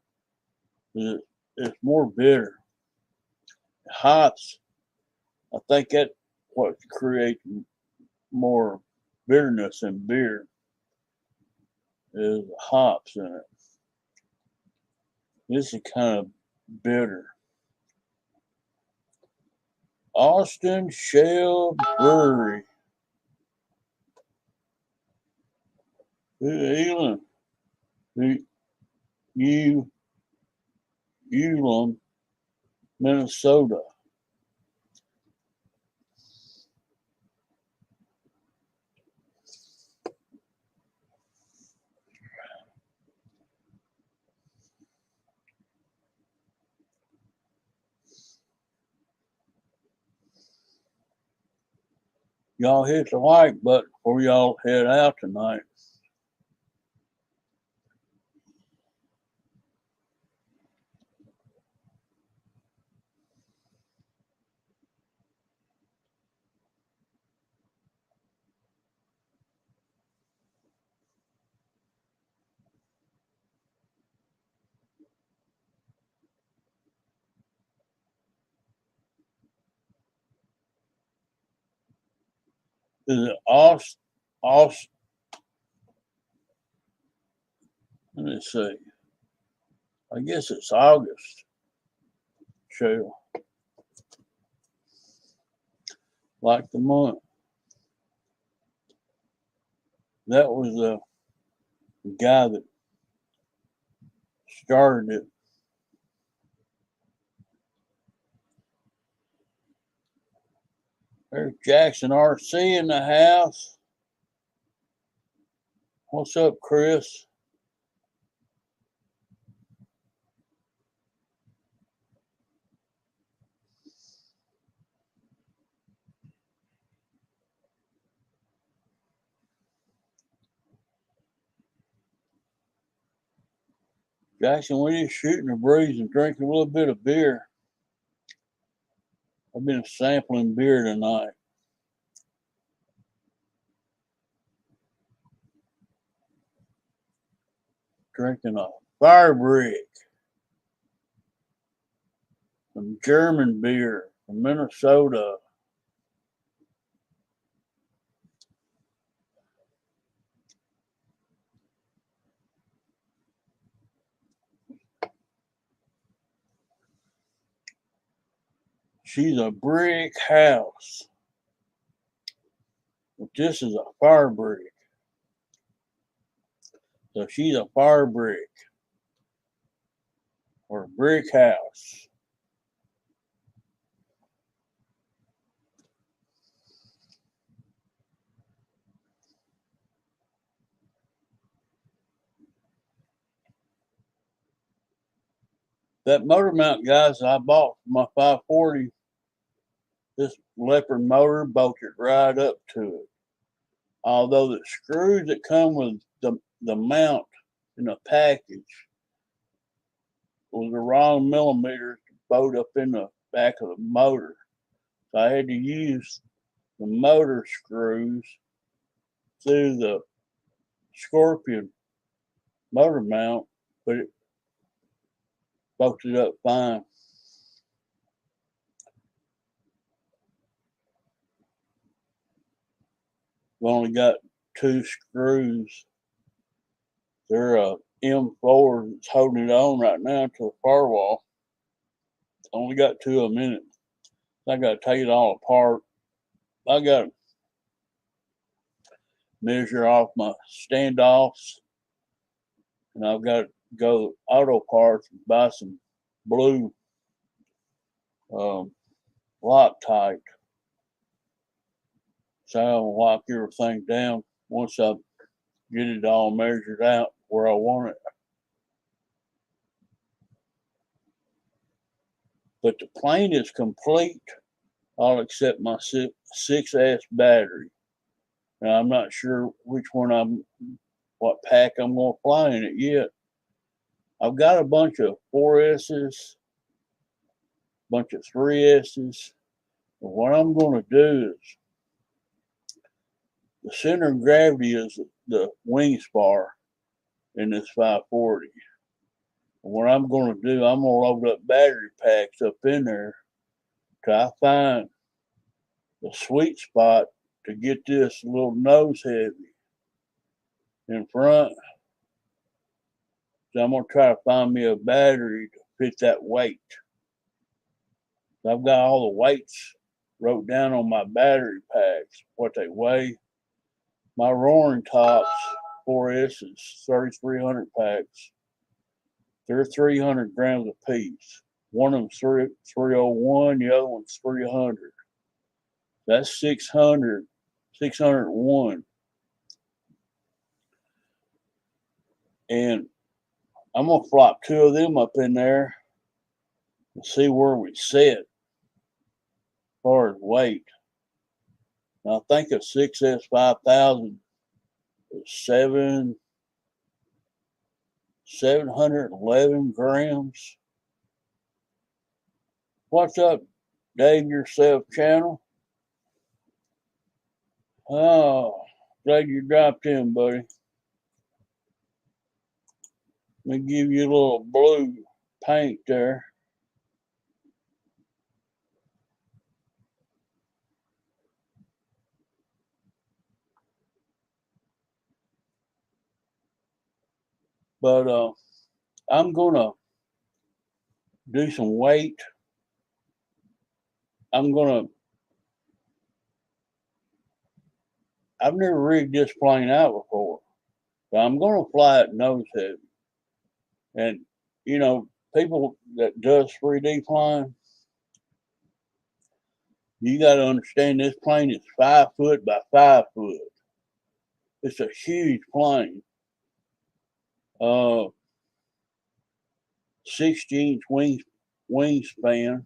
It's more bitter. Hops, I think that what creates more bitterness in beer is hops in it. This is kind of bitter. Austin Shale Brewery. Elam, Elam, Minnesota. Y'all hit the like button before y'all head out tonight. Is it also, let me see. I guess it's August. Shell. Like the month. That was the guy that started it. There's Jackson RC in the house. What's up, Chris? Jackson, we just shooting the breeze and drinking a little bit of beer. I've been sampling beer tonight. Drinking a fire brick. Some German beer from Minnesota. She's a brick house. But this is a fire brick. So she's a fire brick. Or a brick house. That motor mount, guys, I bought for my 540, this leopard motor bolted right up to it. Although the screws that come with the mount in the package was the wrong millimeters to bolt up in the back of the motor. So I had to use the motor screws through the Scorpion motor mount, but it bolted up fine. We only got 2 screws. They're a M4 that's holding it on right now to the firewall. Only got 2 of them in it. I got to take it all apart. I got to measure off my standoffs, and I've got to go to auto parts and buy some blue Loctite. So I'll lock everything down once I get it all measured out where I want it. But the plane is complete, all except my 6S battery. Now I'm not sure which one what pack I'm going to fly in it yet. I've got a bunch of 4S's, a bunch of 3S's. But what I'm going to do is, the center of gravity is the wing spar in this 540. And what I'm going to do, I'm going to load up battery packs up in there till I find the sweet spot to get this little nose heavy in front. So I'm going to try to find me a battery to fit that weight. I've got all the weights wrote down on my battery packs, what they weigh. My Roaring Tops 4S's, 3,300 packs. They're 300 grams a piece. One of them's 301, the other one's 300. That's 600, 601. And I'm going to flop 2 of them up in there and see where we sit as far as weight. Now, I think a 6S 5000 is 711 grams. What's up, Dave Yourself channel? Oh, glad you dropped in, buddy. Let me give you a little blue paint there. But I'm gonna do some weight. I've never rigged this plane out before, but I'm gonna fly it nose heavy. And you know, people that does 3D flying, you got to understand this plane is 5 foot by 5 foot. It's a huge plane. 60-inch wingspan,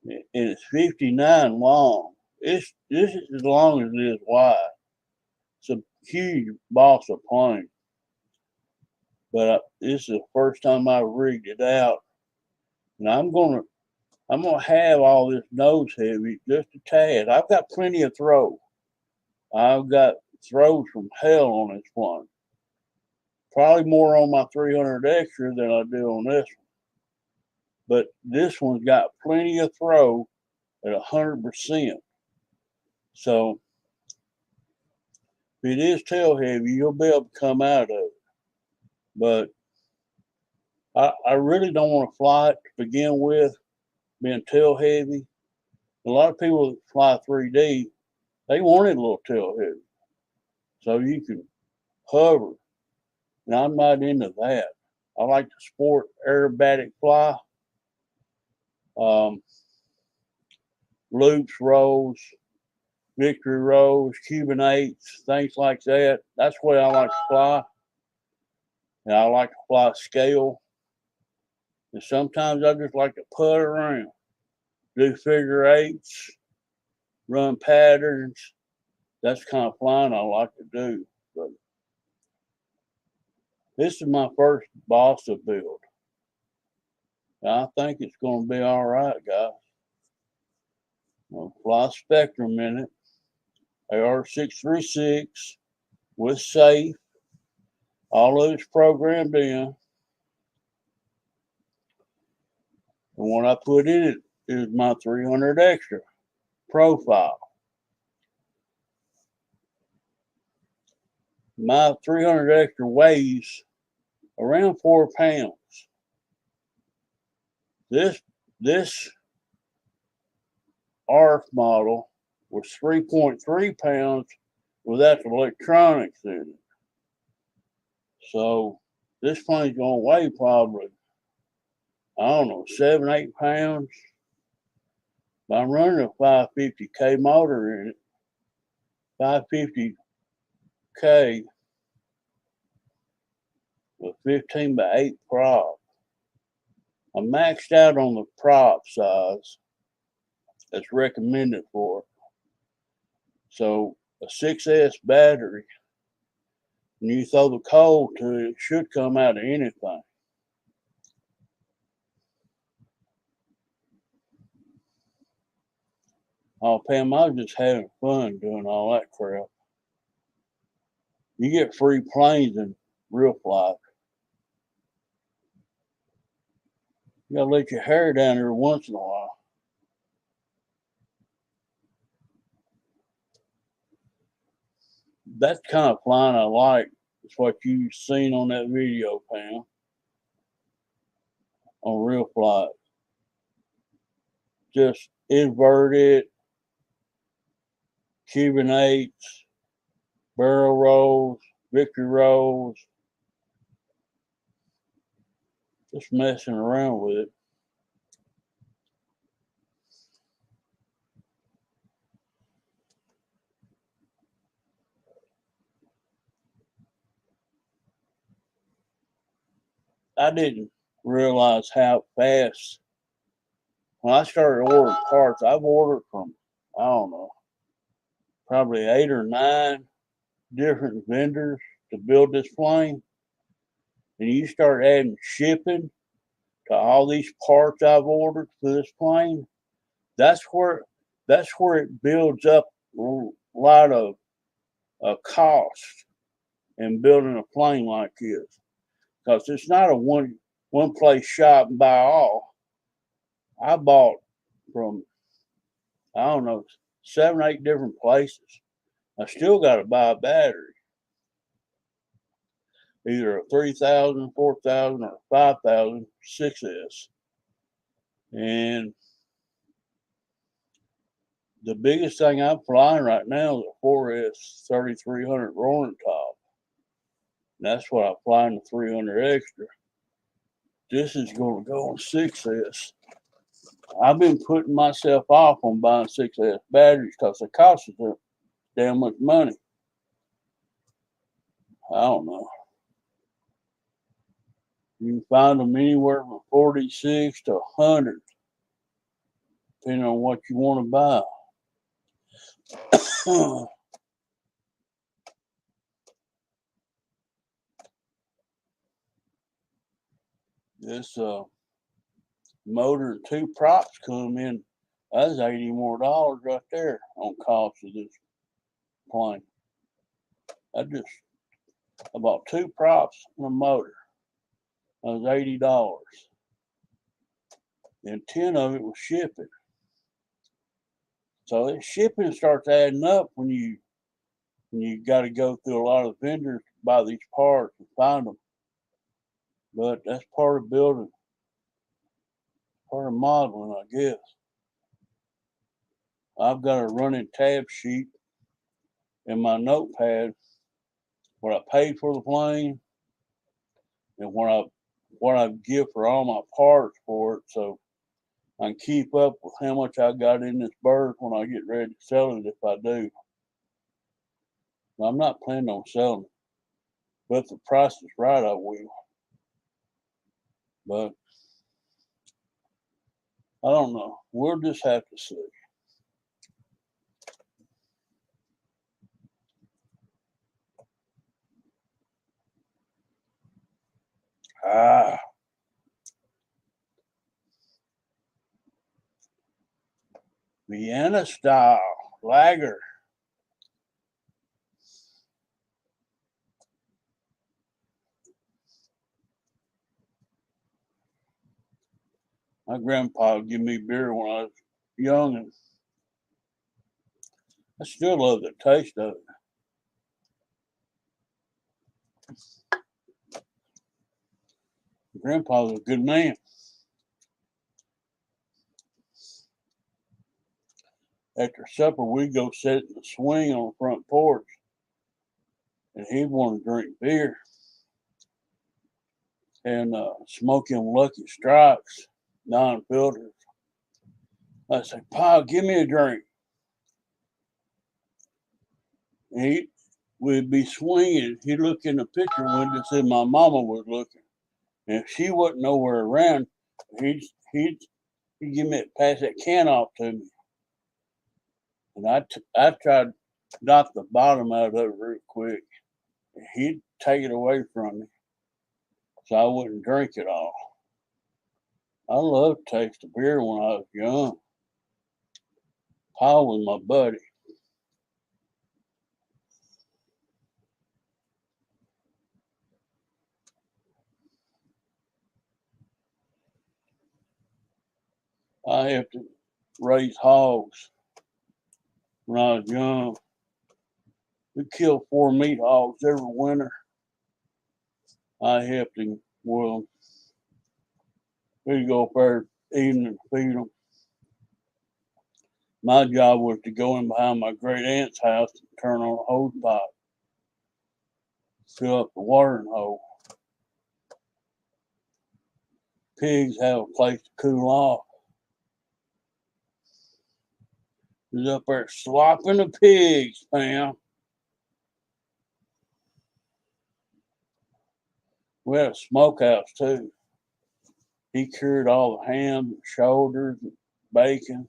and it's 59 long. This is as long as it is wide. It's a huge boss of plane. But this is the first time I rigged it out, and I'm gonna have all this nose heavy just a tad. I've got plenty of throw. I've got throws from hell on this one. Probably more on my 300 extra than I do on this one. But this one's got plenty of throw at 100%. So if it is tail heavy, you'll be able to come out of it. But I really don't want to fly it to begin with, being tail heavy. A lot of people that fly 3D, they want it a little tail heavy, so you can hover. And I'm not into that. I like to sport aerobatic fly, loops, rolls, victory rolls, Cuban 8s, things like that. That's the way I like to fly. And I like to fly scale. And sometimes I just like to putt around, do figure 8s, run patterns. That's the kind of flying I like to do. But this is my first balsa build. I think it's going to be all right, guys. I'll fly Spectrum in it. AR636 with safe. All of it's programmed in. And what I put in it is my 300 extra profile. My 300 extra weighs around 4 pounds. This ARF model was 3.3 pounds without the electronics in it. So this plane's gonna weigh probably, I don't know, 7-8 pounds. But I'm running a 550K motor in it. 550K with 15 by 8 prop. I'm maxed out on the prop size that's recommended for it. So a 6S battery, and you throw the coal to it, it should come out of anything. Oh, Pam, I was just having fun doing all that crap. You get free planes in real flight. You gotta let your hair down every once in a while. That's the kind of flying I like. It's what you've seen on that video, Pam, on real flight. Just inverted, Cuban 8s, barrel rolls, victory rolls. Just messing around with it. I didn't realize how fast. When I started ordering parts, I've ordered from, I don't know, probably 8 or 9 different vendors to build this plane. And you start adding shipping to all these parts I've ordered for this plane. That's where it builds up a lot of cost in building a plane like this, because it's not a one place shop and buy all. I bought from, I don't know, 7, 8 different places. I still got to buy a battery. either a 3,000, 4,000, or 5,000 6S. And the biggest thing I'm flying right now is a 4S 3300 roaring top. And that's what I fly in the 300 extra. This is going to go on 6S. I've been putting myself off on buying 6S batteries because they cost us damn much money. I don't know. You can find them anywhere from 46 to 100, depending on what you want to buy. This motor and 2 props come in. That's $80 more right there on cost of this plane. I bought 2 props and a motor. That was $80. And 10 of it was shipping. So the shipping starts adding up when you got to go through a lot of vendors to buy these parts and find them. But that's part of building, part of modeling, I guess. I've got a running tab sheet in my notepad what I paid for the plane and what I give for all my parts for it, so I can keep up with how much I got in this bird when I get ready to sell it if I do. I'm not planning on selling it, but if the price is right, I will. But I don't know. We'll just have to see. Vienna style lager. My grandpa would give me beer when I was young, and I still love the taste of it. Grandpa was a good man. After supper, we'd go sit in the swing on the front porch, and he'd want to drink beer and smoke him Lucky Strikes, non-filtered. I'd say, "Pa, give me a drink." And we'd be swinging. He'd look in the picture window and say my mama was looking. And if she wasn't nowhere around, he'd give me pass that can off to me. And I tried to knock the bottom out of it real quick. And he'd take it away from me so I wouldn't drink it all. I loved to taste of beer when I was young. Pa was my buddy. I have to raise hogs when I was young. We killed 4 meat hogs every winter. I helped him. Well, we'd go up there eating and feed them. My job was to go in behind my great aunt's house and turn on a hose pipe, fill up the watering hole. Pigs have a place to cool off. He was up there slopping the pigs, Pam. We had a smokehouse too. He cured all the hams and shoulders and bacon.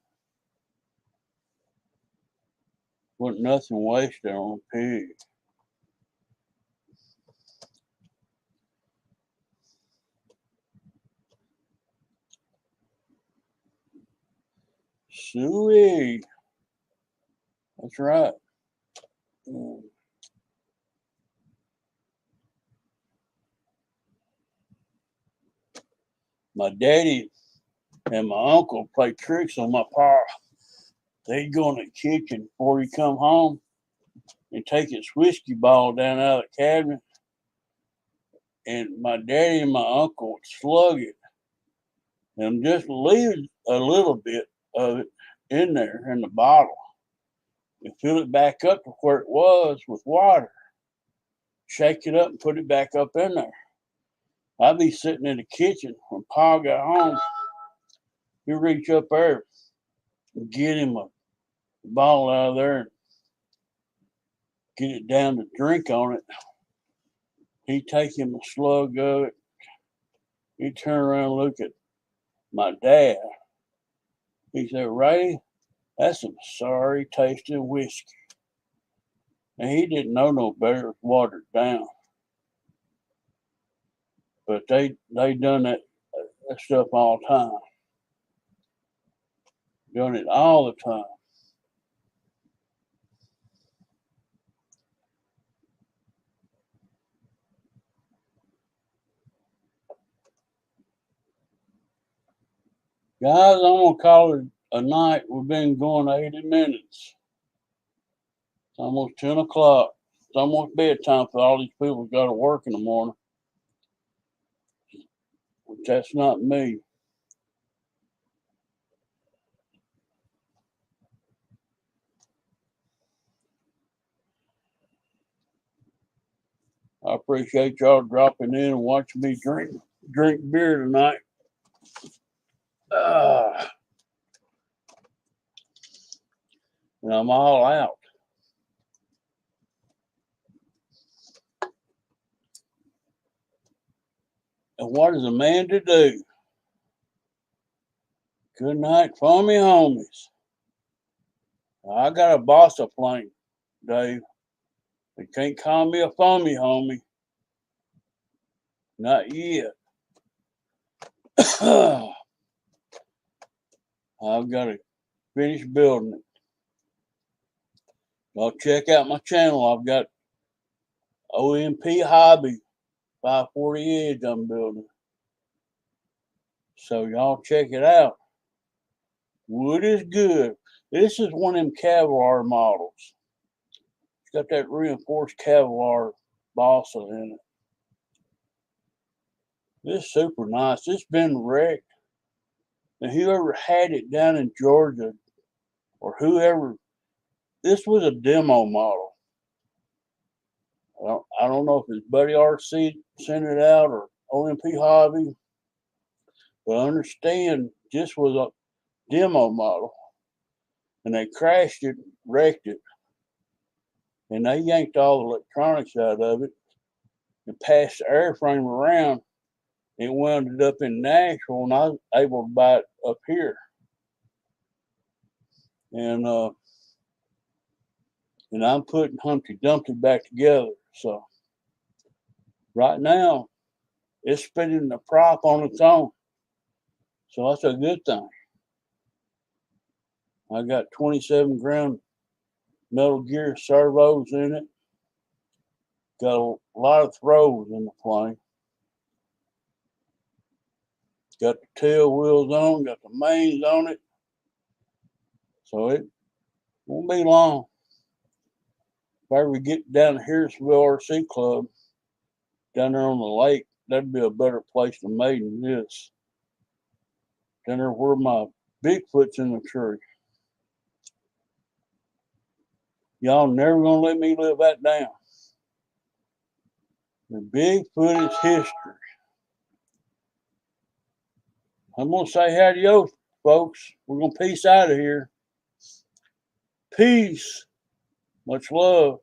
Wasn't nothing wasted on a pig. Suey. That's right. My daddy and my uncle played tricks on my pa. They'd go in the kitchen before he come home and take his whiskey bottle down out of the cabinet and my daddy and my uncle would slug it and just leave a little bit of it in there in the bottle and fill it back up to where it was with water. Shake it up and put it back up in there. I'd be sitting in the kitchen when Pa got home. He'd reach up there and get him a bottle out of there and get it down to drink on it. He'd take him a slug of it. He'd turn around and look at my dad. He said, "Ray, that's some sorry tasting whiskey." And he didn't know no better. It was watered down. But they done that stuff all the time. Done it all the time. Guys, I'm going to call it a night. We've been going 80 minutes. It's almost 10 o'clock. It's almost bedtime for all these people who got to work in the morning. But that's not me. I appreciate y'all dropping in and watching me drink beer tonight. And I'm all out. And what is a man to do? Good night, foamy homies. I got a boss plane, Dave. You can't call me a foamy homie. Not yet. I've got to finish building it. Y'all check out my channel. I've got OMP Hobby 540 Edge I'm building. So y'all check it out. Wood is good. This is one of them Kevlar models. It's got that reinforced Kevlar balsa in it. This is super nice. It's been wrecked. And whoever had it down in Georgia, or whoever, this was a demo model. I don't know if it's Buddy RC sent it out or OMP Hobby, but I understand this was a demo model. And they crashed it, wrecked it, and they yanked all the electronics out of it and passed the airframe around. It wound up in Nashville, and I was able to buy it up here. And I'm putting Humpty Dumpty back together. So right now, it's spinning the prop on its own. So that's a good thing. I got 27 gram Metal Gear servos in it. Got a lot of throws in the plane. Got the tail wheels on, got the mains on it. So it won't be long. If I ever get down to Harrisville RC Club, down there on the lake, that'd be a better place to mate than this. Down there where my Bigfoot's in the tree. Y'all never gonna let me live that down. The Bigfoot is history. I'm gonna say adios, folks. We're gonna peace out of here. Peace. Much love.